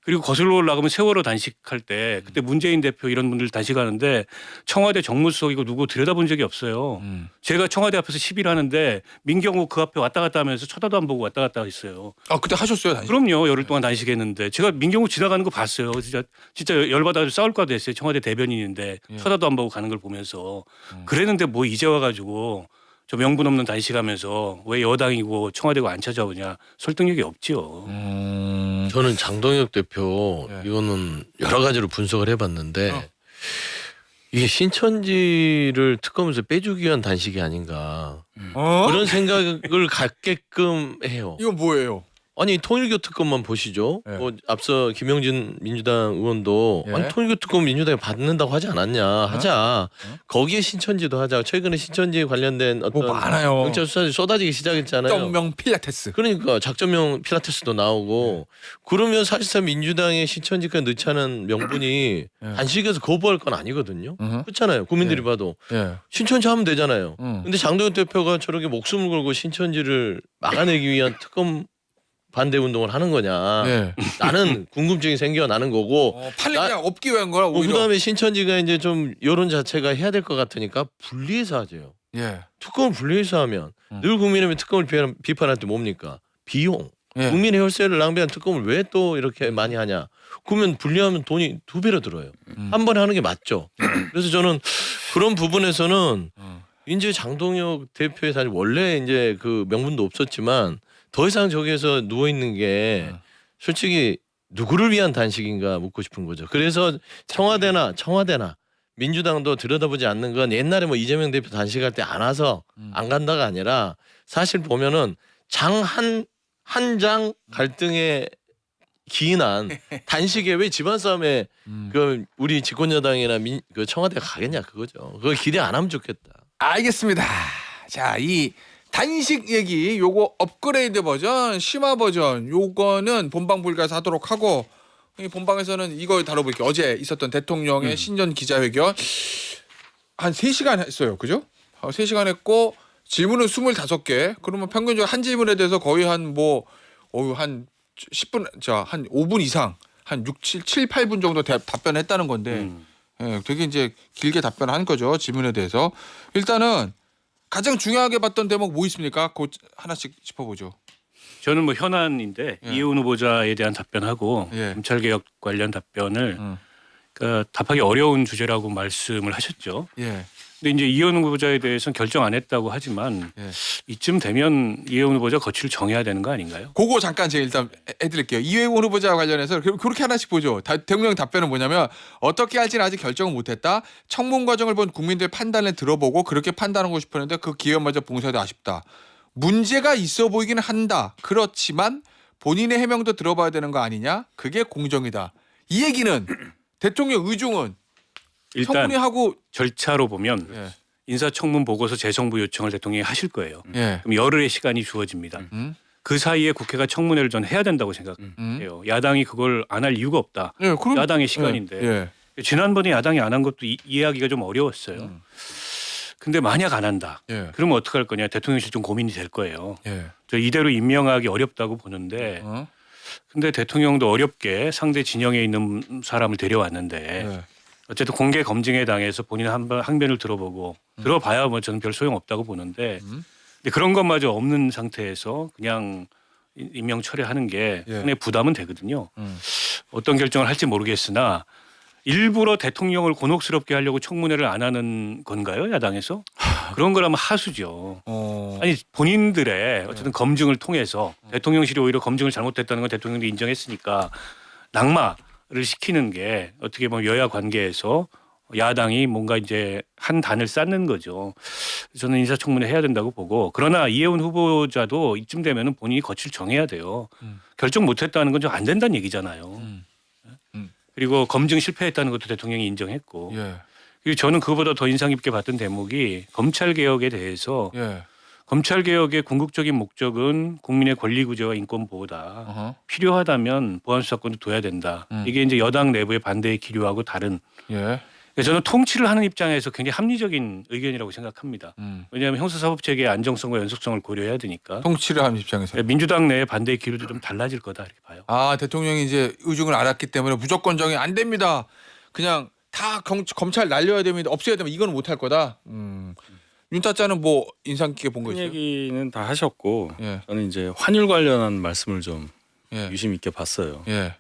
S4: 그리고 거슬러 올라가면 세월호 단식할 때 그때 문재인 대표 이런 분들 단식하는데 청와대 정무수석이고 누구 들여다본 적이 없어요. 제가 청와대 앞에서 시위를 하는데 민경욱 그 앞에 왔다 갔다 하면서 쳐다도 안 보고 왔다 갔다 했어요.
S1: 아 그때 하셨어요 단식?
S4: 그럼요. 열흘 동안 단식했는데 제가 민경욱 지나가는 거 봤어요. 진짜 열받아서 싸울 것 같았어요. 청와대 대변인인데 쳐다도 안 보고 가는 걸 보면서 그랬는데 뭐 이제 와가지고 저 명분 없는 단식하면서 왜 여당이고 청와대가 안 찾아오냐 설득력이 없지요.
S2: 저는 장동혁 대표
S1: 예.
S2: 이거는 여러 가지로 분석을 해봤는데 이게 신천지를 특검에서 빼주기 위한 단식이 아닌가 그런 생각을 갖게끔 해요.
S1: 이건 뭐예요?
S2: 아니 통일교 특검만 보시죠.
S1: 예.
S2: 뭐 앞서 김영진 민주당 의원도
S1: 예.
S2: 아니 통일교 특검 민주당이 받는다고 하지 않았냐 하자. 거기에 신천지도 하자. 최근에 신천지에 관련된 어떤
S1: 뭐 많아요.
S2: 경찰 수사들이 쏟아지기 시작했잖아요.
S1: 정명 필라테스.
S2: 그러니까 작전명 필라테스도 나오고 그러면 사실상 민주당의 신천지까지 넣자는 명분이 단식에서 거부할 건 아니거든요. 그렇잖아요. 국민들이 봐도
S1: 예.
S2: 신천지 하면 되잖아요.
S1: 음.
S2: 근데 장동혁 대표가 저렇게 목숨을 걸고 신천지를 막아내기 위한 특검 반대 운동을 하는 거냐.
S1: 예.
S2: 나는 궁금증이 생겨나는 거고.
S1: 그냥 없기 위한 거라 오히려.
S2: 그다음에 신천지가 이제 좀 여론 자체가 해야 될 것 같으니까 분리해서 하죠.
S1: 예.
S2: 특검을 분리해서 하면 늘 국민의힘이 특검을 비판할 때 뭡니까? 비용.
S1: 예.
S2: 국민의 혈세를 낭비한 특검을 왜 또 이렇게 많이 하냐? 그러면 분리하면 돈이 2배로 들어요. 한 번에 하는 게 맞죠. 그래서 저는 그런 부분에서는 이제 장동혁 대표의 사실 원래 이제 그 명분도 없었지만 더 이상 저기에서 누워 있는 게 솔직히 누구를 위한 단식인가 묻고 싶은 거죠. 그래서 청와대나 민주당도 들여다보지 않는 건 옛날에 뭐 이재명 대표 단식할 때 안 와서 안 간다가 아니라 사실 보면은 장 한 장 갈등에 기인한 단식에 왜 집안 싸움에 그 우리 집권 여당이나 그 청와대가 가겠냐 그거죠. 그걸 기대 안 하면 좋겠다.
S1: 알겠습니다. 자, 이 단식 얘기 요거 업그레이드 버전, 심화 버전 요거는 본방 불가에서 하도록 하고 이 본방에서는 이거 다뤄볼게요. 어제 있었던 대통령의 신년 기자회견 한 3시간 했어요. 그죠? 3시간 했고 질문은 25개. 그러면 평균적으로 한 질문에 대해서 거의 한 10분, 한 5분 이상, 한 7, 8분 정도 답변했다는 건데 예, 되게 이제 길게 답변한 거죠. 질문에 대해서. 일단은 가장 중요하게 봤던 대목 뭐 있습니까? 그 하나씩 짚어보죠.
S4: 저는 뭐 현안인데
S1: 예.
S4: 이혜원 후보자에 대한 답변하고
S1: 예.
S4: 검찰개혁 관련 답변을 그러니까 답하기 어려운 주제라고 말씀을 하셨죠.
S1: 예.
S4: 근데 이제 이혜원 후보자에 대해서는 결정 안 했다고 하지만
S1: 예.
S4: 이쯤 되면 이혜원 후보자 거취를 정해야 되는 거 아닌가요?
S1: 그거 잠깐 제가 일단 해드릴게요. 이혜원 후보자와 관련해서 그렇게 하나씩 보죠. 대통령 답변은 뭐냐면 어떻게 할지는 아직 결정을 못했다. 청문 과정을 본 국민들의 판단을 들어보고 그렇게 판단하고 싶었는데 그 기회마저 봉쇄돼 아쉽다. 문제가 있어 보이기는 한다. 그렇지만 본인의 해명도 들어봐야 되는 거 아니냐? 그게 공정이다. 이 얘기는 대통령 의중은
S4: 일단
S1: 청문회 하고
S4: 절차로 보면
S1: 예.
S4: 인사청문 보고서 재정부 요청을 대통령이 하실 거예요.
S1: 예.
S4: 그럼 열흘의 시간이 주어집니다. 그 사이에 국회가 청문회를 전 해야 된다고 생각해요. 야당이 그걸 안 할 이유가 없다.
S1: 예, 그럼
S4: 야당의 시간인데
S1: 예.
S4: 지난번에 야당이 안 한 것도 이해하기가 좀 어려웠어요. 근데 만약 안 한다.
S1: 예.
S4: 그러면 어떡할 거냐. 대통령실 좀 고민이 될 거예요.
S1: 예.
S4: 저 이대로 임명하기 어렵다고 보는데 근데 대통령도 어렵게 상대 진영에 있는 사람을 데려왔는데
S1: 예.
S4: 어쨌든 공개 검증에 당해서 본인 항변을 들어보고 들어봐야 뭐 저는 별 소용 없다고 보는데 근데 그런 것마저 없는 상태에서 그냥 임명 철회하는 게
S1: 예.
S4: 상당히 부담은 되거든요. 어떤 결정을 할지 모르겠으나 일부러 대통령을 곤혹스럽게 하려고 청문회를 안 하는 건가요, 야당에서? 그런 거라면 하수죠. 아니 본인들의 어쨌든 검증을 통해서 대통령실이 오히려 검증을 잘못했다는 건 대통령도 인정했으니까 낙마를 시키는 게 어떻게 보면 여야 관계에서 야당이 뭔가 이제 한 단을 쌓는 거죠. 저는 인사청문회 해야 된다고 보고 그러나 이혜원 후보자도 이쯤 되면은 본인이 거취를 정해야 돼요. 결정 못했다는 건 좀 안 된다는 얘기잖아요. 그리고 검증 실패했다는 것도 대통령이 인정했고
S1: 예.
S4: 그리고 저는 그거보다 더 인상 깊게 봤던 대목이 검찰 개혁에 대해서
S1: 예.
S4: 검찰 개혁의 궁극적인 목적은 국민의 권리 구제와 인권 보호다. 필요하다면 보안 수사권도 둬야 된다. 이게 이제 여당 내부의 반대의 기류하고 다른.
S1: 예.
S4: 저는 통치를 하는 입장에서 굉장히 합리적인 의견이라고 생각합니다. 왜냐하면 형사사법체계의 안정성과 연속성을 고려해야 되니까.
S1: 통치를 하는 입장에서.
S4: 민주당 내의 반대의 기류도 좀 달라질 거다 이렇게 봐요.
S1: 아, 대통령이 이제 의중을 알았기 때문에 무조건 정해 안 됩니다. 그냥 다 검찰 날려야 됩니다. 없애야 되면 이거는 못 할 거다. 윤타짜는 뭐 인상 깊게 본 거
S5: 그
S1: 있어요?
S5: 얘기는 다 하셨고
S1: 예.
S5: 저는 이제 환율 관련한 말씀을 좀
S1: 예.
S5: 유심 있게 봤어요.
S1: 예.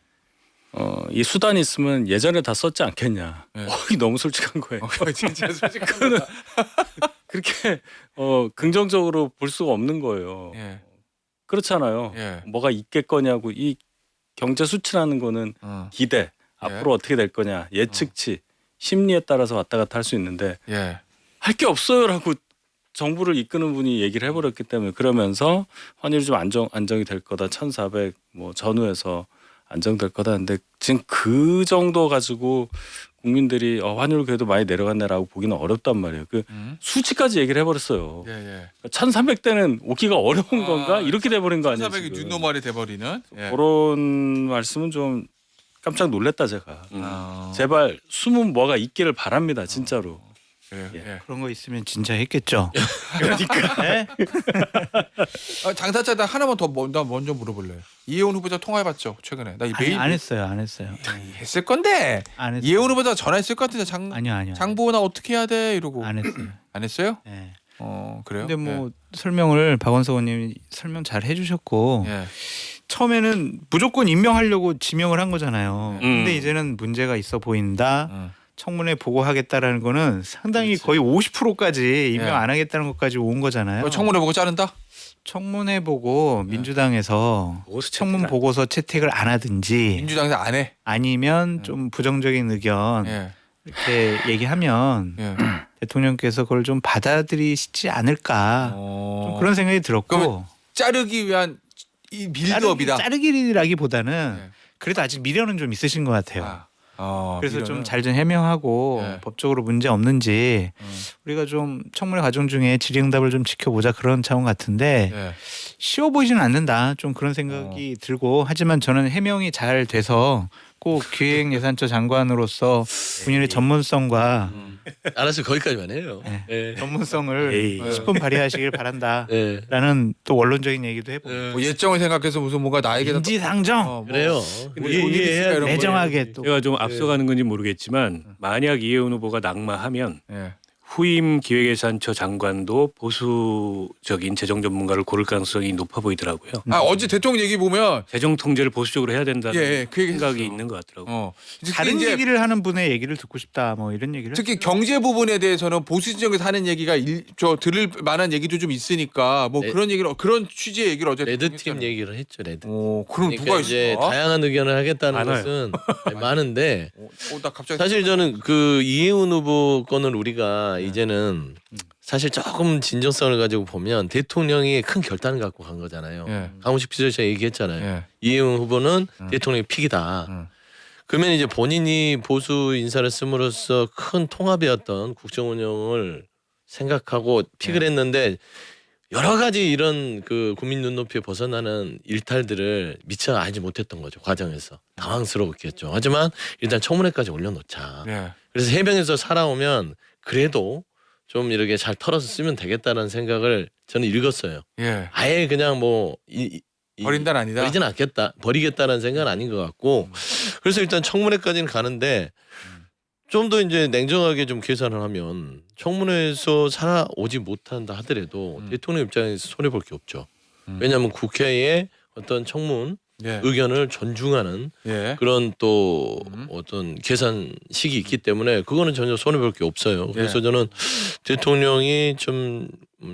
S5: 이 수단이 있으면 예전에 다 썼지 않겠냐.
S1: 예.
S5: 이게 너무 솔직한 거예요.
S1: 진짜 솔직하구나.
S5: 그렇게 긍정적으로 볼 수가 없는 거예요.
S1: 예.
S5: 그렇잖아요.
S1: 예.
S5: 뭐가 있겠거냐고 이 경제 수치라는 거는 기대 앞으로 어떻게 될 거냐 예측치 심리에 따라서 왔다 갔다 할 수 있는데
S1: 예.
S5: 할 게 없어요라고 정부를 이끄는 분이 얘기를 해버렸기 때문에 그러면서 환율이 좀 안정이 될 거다 1,400 뭐 전후에서 안정될 거다. 근데 지금 그 정도 가지고 국민들이 환율 그래도 많이 내려갔네라고 보기는 어렵단 말이에요. 그 수치까지 얘기를 해버렸어요.
S1: 예. 예.
S5: 1,300대는 오기가 어려운 건가 이렇게 돼버린 거 아니에요?
S1: 1,400이
S5: 지금.
S1: 뉴노멀이 돼버리는. 예.
S5: 그런 말씀은 좀 깜짝 놀랐다 제가. 제발 숨은 뭐가 있기를 바랍니다 진짜로.
S1: 그래요.
S5: 예.
S1: 예.
S3: 그런 거 있으면 진짜 했겠죠.
S5: 그러니까
S3: 네?
S1: 당사자 나 하나만 더 먼저 물어볼래요. 이혜원 후보자 통화해봤죠 최근에. 나 이
S3: 아니,
S1: 메일
S3: 안 했어요. 안 했어요.
S1: 했을 건데
S3: 안 했어요.
S1: 이혜원 후보자 전화했을 것 같은데
S3: 아니요.
S1: 장부 나 어떻게 해야 돼 이러고
S3: 안 했어요.
S1: 안 했어요?
S3: 네.
S1: 그래요?
S3: 근데 뭐 설명을 박원석 의원님이 설명 잘 해주셨고
S1: 예.
S3: 처음에는 무조건 임명하려고 지명을 한 거잖아요.
S4: 음.
S3: 근데 이제는 문제가 있어 보인다. 청문회 보고하겠다라는 거는 상당히 거의 50%까지 임명
S1: 예.
S3: 안 하겠다는 것까지 온 거잖아요.
S1: 청문회 보고 자른다?
S3: 청문회 보고 민주당에서
S4: 보고서
S3: 청문
S4: 채택
S3: 보고서 채택을 안 하든지
S1: 민주당에서 안 해.
S3: 아니면 좀 부정적인 의견
S1: 예.
S3: 이렇게 얘기하면
S1: 예.
S3: 대통령께서 그걸 좀 받아들이시지 않을까 좀 그런 생각이 들었고
S1: 그러면 자르기 위한 이 빌드업이다.
S3: 자르기라기보다는
S1: 예.
S3: 그래도 아직 미련은 좀 있으신 것 같아요. 그래서 좀
S1: 미련은.
S3: 잘 좀 해명하고
S1: 예.
S3: 법적으로 문제 없는지 우리가 좀 청문회 과정 중에 질의응답을 좀 지켜보자 그런 차원 같은데
S1: 예.
S3: 쉬워 보이지는 않는다 좀 그런 생각이 들고 하지만 저는 해명이 잘 돼서 꼭 기획예산처 장관으로서 본인의 전문성과
S2: 알아서 거기까지만 해요.
S3: 네.
S2: 예.
S3: 전문성을
S4: 에이.
S3: 10분 발휘하시길 바란다.
S2: 예.
S3: 라는 또 원론적인 얘기도 해보고
S1: 뭐 예정을 생각해서 무슨 뭔가 나에게
S3: 인지상정
S2: 그래요.
S1: 뭐 좋은 일이 있을까 이런
S3: 매정하게 또
S4: 제가 좀 앞서가는 건지 모르겠지만 만약 이해운 후보가 낙마하면
S1: 예.
S4: 후임 기획예산처 장관도 보수적인 재정 전문가를 고를 가능성이 높아 보이더라고요.
S1: 어제 대통령 얘기 보면
S4: 재정 통제를 보수적으로 해야 된다는
S1: 예, 그 얘기
S4: 생각이
S1: 했어요.
S4: 있는 것 같더라고요.
S1: 특히
S3: 다른
S1: 이제
S3: 얘기를 하는 분의 얘기를 듣고 싶다 뭐 이런 얘기를
S1: 특히 경제 부분에 대해서는 보수 진영에서 하는 얘기가 저 들을 만한 얘기도 좀 있으니까 뭐
S2: 네.
S1: 그런 얘기를 그런 취지의 얘기를 어제
S2: 레드팀
S1: 했잖아요.
S2: 얘기를 했죠. 레드.
S1: 그럼
S2: 그러니까
S1: 누가
S2: 이제
S1: 있을까?
S2: 다양한 의견을 하겠다는
S4: 많아요.
S2: 것은 많은데
S1: 나 갑자기
S2: 사실 저는 그 이해운 후보 거는 우리가 이제는 사실 조금 진정성을 가지고 보면 대통령이 큰 결단을 갖고 간 거잖아요.
S1: 예.
S2: 강훈식 비서실장 얘기했잖아요.
S1: 예.
S2: 이해운 후보는 대통령의 픽이다. 그러면 이제 본인이 보수 인사를 씀으로써 큰 통합의 어떤 국정 운영을 생각하고 픽을 했는데 여러 가지 이런 그 국민 눈높이에 벗어나는 일탈들을 미처 알지 못했던 거죠. 과정에서 당황스러웠겠죠. 하지만 일단 청문회까지 올려놓자.
S1: 예.
S2: 그래서 해명에서 살아오면 그래도 좀 이렇게 잘 털어서 쓰면 되겠다는 생각을 저는 읽었어요.
S1: 예.
S2: 아예 그냥 뭐
S1: 버린다는 아니다.
S2: 버리진 않겠다, 버리겠다는 생각은 아닌 것 같고 그래서 일단 청문회까지는 가는데 좀 더 이제 냉정하게 좀 계산을 하면 청문회에서 살아오지 못한다 하더라도 대통령 입장에서 손해 볼 게 없죠. 왜냐하면 국회의 어떤 청문
S1: 예.
S2: 의견을 존중하는
S1: 예.
S2: 그런 또 어떤 계산식이 있기 때문에 그거는 전혀 손해 볼 게 없어요. 그래서 저는 대통령이 좀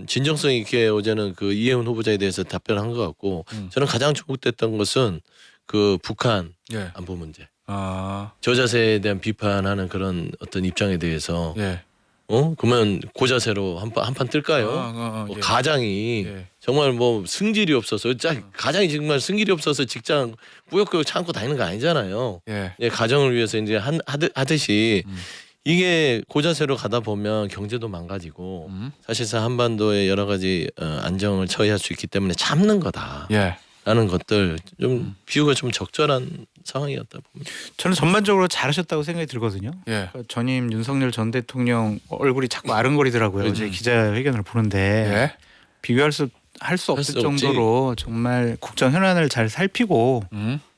S2: 진정성 있게 어제는 그 이해훈 후보자에 대해서 답변한 것 같고 저는 가장 주목됐던 것은 그 북한
S1: 예.
S2: 안보 문제.
S1: 아.
S2: 저자세에 대한 비판하는 그런 어떤 입장에 대해서
S1: 예.
S2: 그러면 고자세로 한판 뜰까요? 뭐
S1: 예.
S2: 가장이
S1: 예.
S2: 정말 뭐 승질이 없어서 가장이 정말 승질이 없어서 직장 꾸역꾸역 참고 다니는 거 아니잖아요.
S1: 예.
S2: 예, 가정을 위해서 이제 하듯이 이게 고자세로 가다 보면 경제도 망가지고 사실상 한반도의 여러 가지 안정을 처리할 수 있기 때문에 참는 거다.
S1: 예.
S2: 라는 것들 좀 비유가 좀 적절한 상황이었다 봅니다.
S3: 저는 전반적으로 잘하셨다고 생각이 들거든요.
S1: 예.
S3: 그러니까 전임 윤석열 전 대통령 얼굴이 자꾸 아른거리더라고요. 어제 기자회견을 보는데
S1: 예.
S3: 비교할 수 할 수 없을 정도로 정말 국정 현안을 잘 살피고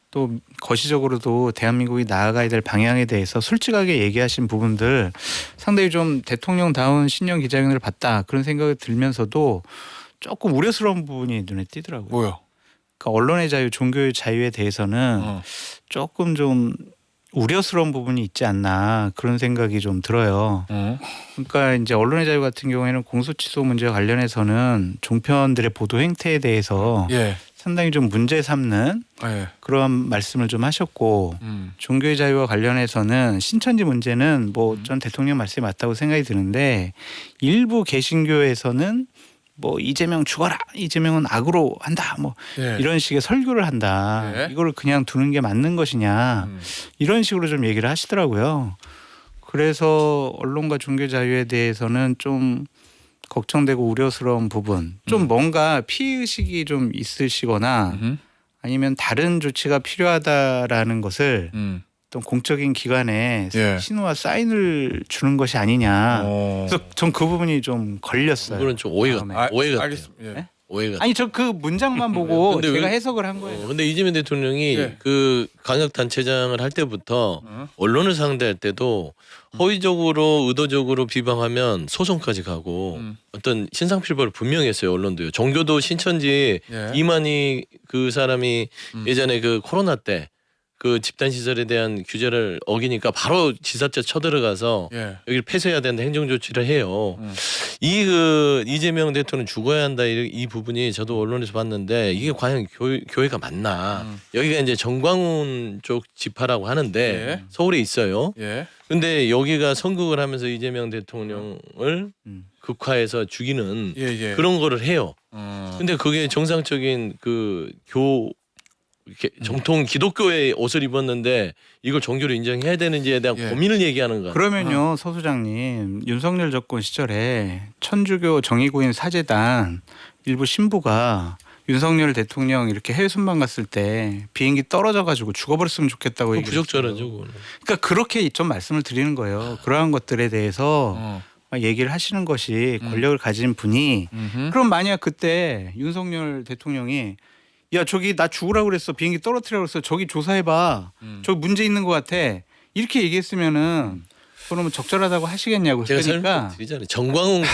S3: 또 거시적으로도 대한민국이 나아가야 될 방향에 대해서 솔직하게 얘기하신 부분들 상당히 좀 대통령다운 신년 기자회견을 봤다 그런 생각이 들면서도 조금 우려스러운 부분이 눈에 띄더라고요.
S1: 뭐요?
S3: 그러니까 언론의 자유, 종교의 자유에 대해서는 조금 좀 우려스러운 부분이 있지 않나 그런 생각이 좀 들어요. 그러니까 이제 언론의 자유 같은 경우에는 공소취소 문제와 관련해서는 종편들의 보도 행태에 대해서
S1: 예.
S3: 상당히 좀 문제 삼는
S1: 예.
S3: 그런 말씀을 좀 하셨고 종교의 자유와 관련해서는 신천지 문제는 뭐 전 대통령 말씀이 맞다고 생각이 드는데 일부 개신교에서는 뭐 이재명 죽어라, 이재명은 악으로 한다, 뭐
S1: 예.
S3: 이런 식의 설교를 한다.
S1: 예.
S3: 이거를 그냥 두는 게 맞는 것이냐 이런 식으로 좀 얘기를 하시더라고요. 그래서 언론과 종교 자유에 대해서는 좀 걱정되고 우려스러운 부분, 좀 뭔가 피의식이 좀 있으시거나 아니면 다른 조치가 필요하다라는 것을 어떤 공적인 기관에
S1: 예.
S3: 신호와 사인을 주는 것이 아니냐.
S1: 어.
S3: 그래서 전 그 부분이 좀 걸렸어요.
S2: 그건 좀 오해
S3: 마음에.
S2: 같아요. 오해 같아요.
S1: 알겠습니다. 예.
S3: 네?
S2: 오해가.
S3: 아니 저 그 문장만 보고
S2: 근데
S3: 제가
S2: 왜-
S3: 해석을 한 거예요.
S2: 근데 이재명 대통령이
S1: 예.
S2: 그 강력 단체장을 할 때부터 언론을 상대할 때도 허위적으로 의도적으로 비방하면 소송까지 가고 어떤 신상필벌을 분명히 했어요. 언론도요. 종교도 신천지
S1: 예.
S2: 이만희 그 사람이 예전에 그 코로나 때 그 집단 시설에 대한 규제를 어기니까 바로 지사체 쳐들어가서
S1: 예.
S2: 여기를 폐쇄해야 된다 행정 조치를 해요. 이 그 이재명 대통령 죽어야 한다 이 부분이 저도 언론에서 봤는데 이게 과연 교회가 맞나? 여기가 이제 정광훈 쪽 지파라고 하는데
S1: 예.
S2: 서울에 있어요.
S1: 예.
S2: 근데 여기가 선거를 하면서 이재명 대통령을 극화해서 죽이는
S1: 예. 예.
S2: 그런 거를 해요.
S1: 음.
S2: 근데 그게 정상적인 이렇게 정통 기독교의 옷을 입었는데 이걸 종교로 인정해야 되는지에 대한
S1: 예.
S2: 고민을 얘기하는 거야.
S3: 그러면요 서 소장님 윤석열 정권 시절에 천주교 정의구인 사재단 일부 신부가 윤석열 대통령 이렇게 해외 순방 갔을 때 비행기 떨어져가지고 죽어버렸으면 좋겠다고
S2: 그거
S3: 얘기했어요.
S2: 부적절하죠. 그거는.
S3: 그러니까 그렇게 좀 말씀을 드리는 거예요. 그러한 것들에 대해서
S1: 어.
S3: 막 얘기를 하시는 것이 권력을 가진 분이
S1: 음흠.
S3: 그럼 만약 그때 윤석열 대통령이 야 저기 나 죽으라고 그랬어 비행기 떨어뜨리라고 그랬어 저기 조사해봐 저기 문제 있는 것 같아 이렇게 얘기했으면은 그러면 적절하다고 하시겠냐고
S2: 제가
S3: 그러니까
S2: 설명드리잖아요. 정광훈계.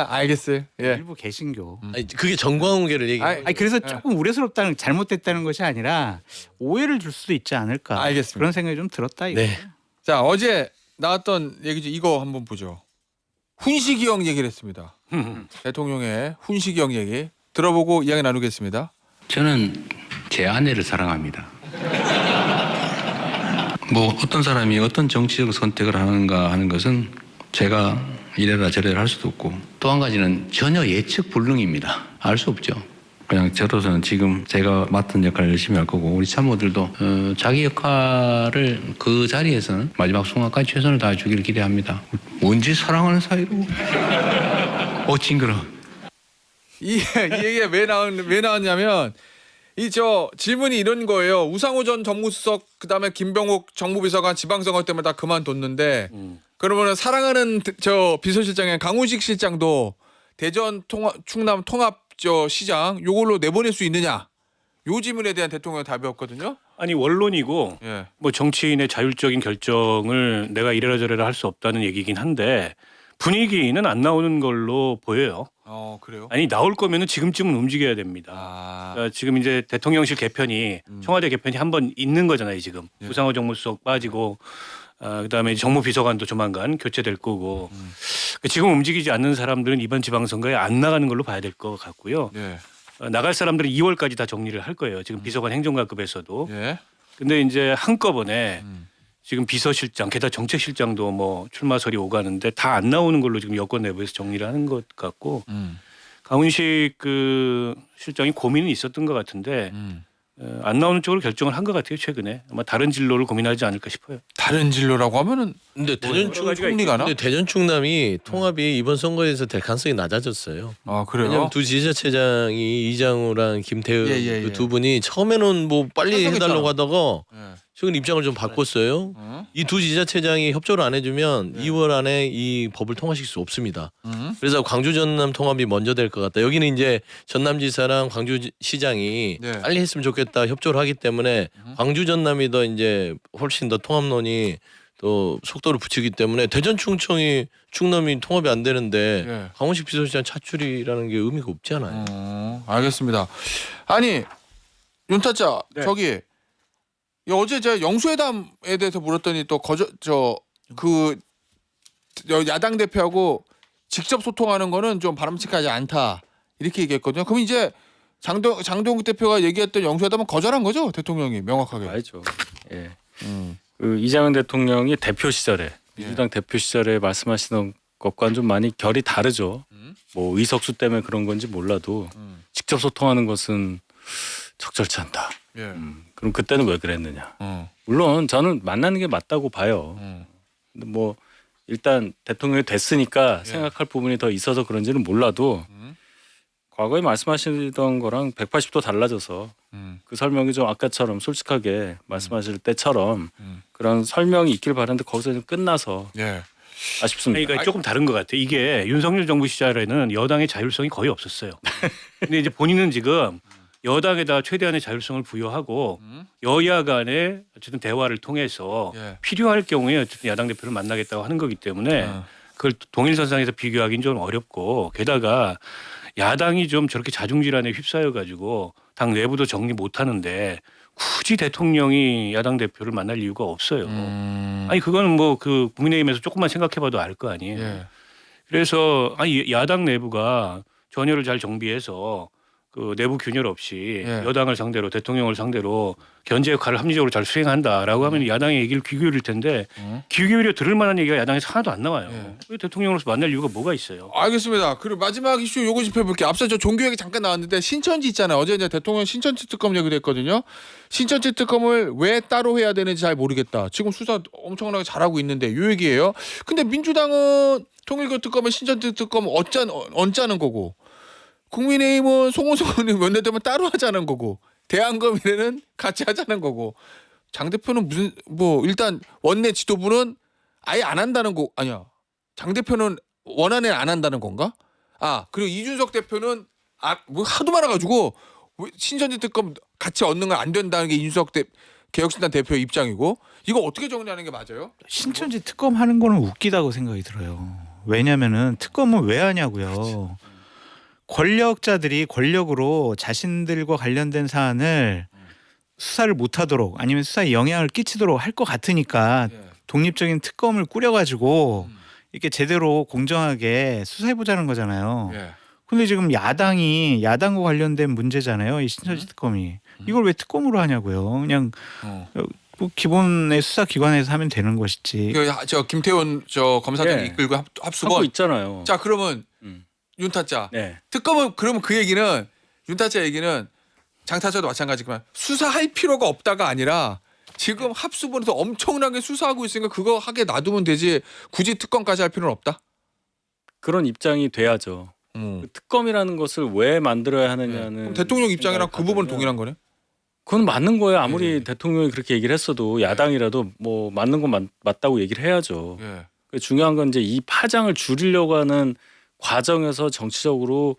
S1: 알겠어요. 예.
S3: 일부 개신교
S2: 아니, 그게 정광훈계를 얘기해요.
S3: 아니 그래서 조금 우려스럽다는 잘못됐다는 것이 아니라 오해를 줄 수도 있지 않을까
S1: 알겠습니다.
S3: 그런 생각이 좀 들었다 이거.
S2: 네.
S1: 자 어제 나왔던 얘기죠. 이거 한번 보죠. 훈시기형 얘기를 했습니다. 대통령의 훈시기형 얘기 들어보고 이야기 나누겠습니다.
S6: 저는 제 아내를 사랑합니다. 뭐 어떤 사람이 어떤 정치적 선택을 하는가 하는 것은 제가 이래라 저래라 할 수도 없고 또 한 가지는 전혀 예측 불능입니다. 알 수 없죠. 그냥 저로서는 지금 제가 맡은 역할을 열심히 할 거고 우리 참모들도 자기 역할을 그 자리에서는 마지막 순간까지 최선을 다해주기를 기대합니다. 뭔지 사랑하는 사이로 징그러.
S1: 이 얘기가 왜 나왔냐면 이 저 질문이 이런 거예요. 우상호 전 정무수석 그다음에 김병욱 정무비서관 지방선거 때문에 다 그만뒀는데 그러면은 사랑하는 저 비서실장의 강훈식 실장도 대전 충남 통합 저 시장 요걸로 내보낼 수 있느냐? 요 질문에 대한 대통령의 답이었거든요.
S4: 아니 원론이고
S1: 예.
S4: 뭐 정치인의 자율적인 결정을 내가 이래라 저래라 할 수 없다는 얘기긴 한데 분위기는 안 나오는 걸로 보여요.
S1: 그래요?
S4: 아니 나올 거면은 지금쯤은 움직여야 됩니다.
S1: 아.
S4: 그러니까 지금 이제 대통령실 개편이 청와대 개편이 한 번 있는 거잖아요. 지금
S1: 예.
S4: 우상호 정무수석 빠지고 그다음에 정무비서관도 조만간 교체될 거고 지금 움직이지 않는 사람들은 이번 지방선거에 안 나가는 걸로 봐야 될 것 같고요.
S1: 예.
S4: 나갈 사람들은 2월까지 다 정리를 할 거예요. 지금 비서관 행정관급에서도.
S1: 예.
S4: 근데 이제 한꺼번에 지금 비서실장, 게다가 정책실장도 뭐 출마설이 오가는데 다 안 나오는 걸로 지금 여권 내부에서 정리를 하는 것 같고 강훈식 그 실장이 고민은 있었던 것 같은데 안 나오는 쪽으로 결정을 한 것 같아요. 최근에 아마 다른 진로를 고민하지 않을까 싶어요.
S1: 다른 진로라고 하면은
S2: 근데 대전
S4: 여러 가지가
S1: 총리가 나?
S2: 근데 대전 충남이 통합이 이번 선거에서 될 가능성이 낮아졌어요.
S1: 아 그래요?
S2: 왜냐면 두 지자체장이 이장우랑 김태우
S1: 예.
S2: 그 두 분이 처음에는 뭐 빨리
S1: 찬성했잖아.
S2: 해달라고 하다가
S1: 예.
S2: 최근 입장을 좀 바꿨어요. 이 두 지자체장이 협조를 안 해주면 2월 안에 이 법을 통과시킬 수 없습니다. 그래서 광주 전남 통합이 먼저 될 것 같다. 여기는 이제 전남지사랑 광주시장이
S1: 네.
S2: 빨리 했으면 좋겠다 협조를 하기 때문에 광주 전남이 더 이제 훨씬 더 통합론이 또 속도를 붙이기 때문에 대전 충남이 통합이 안 되는데
S1: 예.
S2: 강훈식 비서실장 차출이라는 게 의미가 없지 않아요.
S1: 알겠습니다. 아니 윤타짜
S4: 네.
S1: 저기 어제 제가 영수회담에 대해서 물었더니 또 그 야당 대표하고 직접 소통하는 거는 좀 바람직하지 않다 이렇게 얘기했거든요. 그럼 이제 장동욱 대표가 얘기했던 영수회담은 거절한 거죠 대통령이 명확하게.
S5: 알죠. 예.
S1: 음.
S5: 그 이재명 대통령이 대표 시절에 민주당 대표 시절에 말씀하시던 것과는 좀 많이 결이 다르죠. 뭐 의석수 때문에 그런 건지 몰라도 직접 소통하는 것은 적절치 않다.
S1: 예.
S5: 그럼 그때는 왜 그랬느냐?
S1: 어.
S5: 물론 저는 만나는 게 맞다고 봐요. 근데 뭐 일단 대통령이 됐으니까
S1: 예.
S5: 생각할 부분이 더 있어서 그런지는 몰라도 과거에 말씀하시던 거랑 180도 달라져서 그 설명이 좀 아까처럼 솔직하게 말씀하실 때처럼 그런 설명이 있길 바라는데 거기서 좀 끝나서
S1: 예.
S5: 아쉽습니다.
S4: 그러니까 조금 다른 것 같아요. 이게 윤석열 정부 시절에는 여당의 자율성이 거의 없었어요. 근데 이제 본인은 지금 여당에다 최대한의 자율성을 부여하고 여야 간의 어쨌든 대화를 통해서
S1: 예.
S4: 필요할 경우에 어쨌든 야당 대표를 만나겠다고 하는 거기 때문에 그걸 동일선상에서 비교하기는 좀 어렵고 게다가 야당이 좀 저렇게 자중질환에 휩싸여 가지고 당 내부도 정리 못 하는데 굳이 대통령이 야당 대표를 만날 이유가 없어요. 아니 그거는 뭐 그 국민의힘에서 조금만 생각해봐도 알 거 아니에요.
S1: 예.
S4: 그래서 아니 야당 내부가 전열을 잘 정비해서 그 내부 균열 없이
S1: 예.
S4: 여당을 상대로 대통령을 상대로 견제 역할을 합리적으로 잘 수행한다라고 하면 야당의 얘기를 귀 기울일 텐데 귀 기울여 들을 만한 얘기가 야당에서 하나도 안 나와요.
S1: 예.
S4: 왜 대통령으로서 만날 이유가 뭐가 있어요?
S1: 알겠습니다. 그리고 마지막 이슈 요거 짚어볼게요. 앞서 저 종교 얘기 잠깐 나왔는데 신천지 있잖아요. 어제 이제 대통령 신천지 특검 얘기도 했거든요. 신천지 특검을 왜 따로 해야 되는지 잘 모르겠다. 지금 수사 엄청나게 잘하고 있는데 요 얘기예요. 근데 민주당은 통일교 특검을 신천지 특검 얹자는 거고 국민의힘은 송원석 의원이 원내대면 따로 하자는 거고 대한검의회는 같이 하자는 거고 장 대표는 무슨 뭐 일단 원내 지도부는 아예 안 한다는 거 아니야. 장 대표는 원안에 안 한다는 건가? 아 그리고 이준석 대표는 뭐 하도 많아가지고 신천지 특검 같이 얻는 건 안 된다는 게 이준석 개혁신당 대표의 입장이고 이거 어떻게 정리하는 게 맞아요?
S3: 신천지 특검 하는 거는 웃기다고 생각이 들어요. 왜냐면은 특검은 왜 하냐고요. 권력자들이 권력으로 자신들과 관련된 사안을 수사를 못하도록 아니면 수사에 영향을 끼치도록 할 것 같으니까
S1: 예.
S3: 독립적인 특검을 꾸려가지고 이렇게 제대로 공정하게 수사해보자는 거잖아요.
S1: 예.
S3: 근데 지금 야당이 야당과 관련된 문제잖아요. 이 신천지 특검이. 이걸 왜 특검으로 하냐고요. 그냥 뭐 기본의 수사기관에서 하면 되는 것이지.
S1: 저 김태원 저 검사장
S5: 예.
S1: 이끌고
S5: 하고
S1: 합수건.
S5: 있잖아요.
S1: 자 그러면
S5: 음.
S1: 윤타짜
S5: 네.
S1: 특검은 그러면 그 얘기는 윤타짜 얘기는 장타짜도 마찬가지지만 수사할 필요가 없다가 아니라 지금 합수본에서 엄청나게 수사하고 있으니까 그거 하게 놔두면 되지 굳이 특검까지 할 필요는 없다.
S5: 그런 입장이 돼야죠. 그 특검이라는 것을 왜 만들어야 하느냐는
S1: 그럼 대통령 입장이랑 그 부분 동일한 거네.
S5: 그건 맞는 거예요. 아무리
S1: 예.
S5: 대통령이 그렇게 얘기를 했어도 야당이라도 뭐 맞는 건 맞다고 얘기를 해야죠.
S1: 예.
S5: 중요한 건 이제 이 파장을 줄이려고 하는 과정에서 정치적으로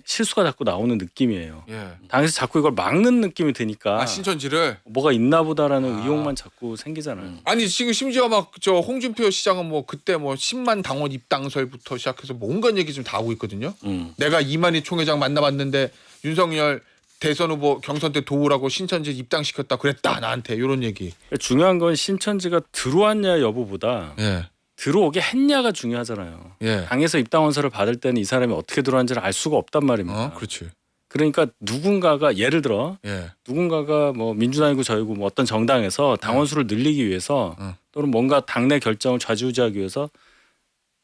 S5: 실수가 자꾸 나오는 느낌이에요.
S1: 예.
S5: 당에서 자꾸 이걸 막는 느낌이 드니까
S1: 아 신천지를
S5: 뭐가 있나 보다라는
S1: 아.
S5: 의혹만 자꾸 생기잖아요.
S1: 아니 지금 심지어 막 저 홍준표 시장은 뭐 그때 뭐 10만 당원 입당설부터 시작해서 뭐 온갖 얘기 지금 다 하고 있거든요. 내가 이만희 총회장 만나봤는데 윤석열 대선 후보 경선 때 도우라고 신천지 입당시켰다 그랬다 나한테 이런 얘기.
S5: 중요한 건 신천지가 들어왔냐 여부보다
S1: 예.
S5: 들어오게 했냐가 중요하잖아요.
S1: 예.
S5: 당에서 입당원서를 받을 때는 이 사람이 어떻게 들어왔는지를 알 수가 없단 말입니다.
S1: 그렇지.
S5: 그러니까 누군가가 예를 들어
S1: 예.
S5: 누군가가 뭐 민주당이고 저희고 뭐 어떤 정당에서 당원 수를 늘리기 위해서 또는 뭔가 당내 결정을 좌지우지하기 위해서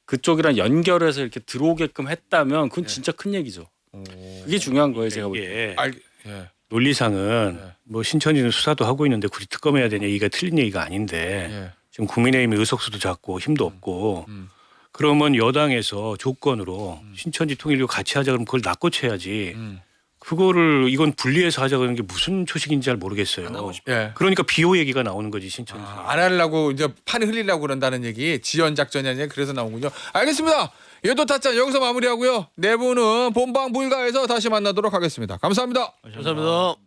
S5: 그쪽이랑 연결해서 이렇게 들어오게끔 했다면 그건 진짜 큰 얘기죠. 그게 중요한 거예요, 제가 볼 때.
S4: 이게
S1: 예.
S4: 논리상은
S1: 네.
S4: 뭐 신천지는 수사도 하고 있는데 굳이 특검해야 되냐 얘기가 틀린 얘기가 아닌데
S1: 예.
S4: 지금 국민의힘의 의석수도 작고 힘도 없고 그러면 여당에서 조건으로 신천지 통일교 같이 하자 그러면 그걸 낚고쳐야지 그거를 이건 분리해서 하자 그러는 게 무슨 초식인지 잘 모르겠어요.
S1: 예.
S4: 그러니까 비호 얘기가 나오는 거지 신천지.
S1: 안 하려고 이제 판을 흘리려고 그런다는 얘기 지연 작전이 아니라 그래서 나오군요. 알겠습니다. 예도 타짜 여기서 마무리하고요. 내부는 본방 불가에서 다시 만나도록 하겠습니다. 감사합니다.
S2: 감사합니다.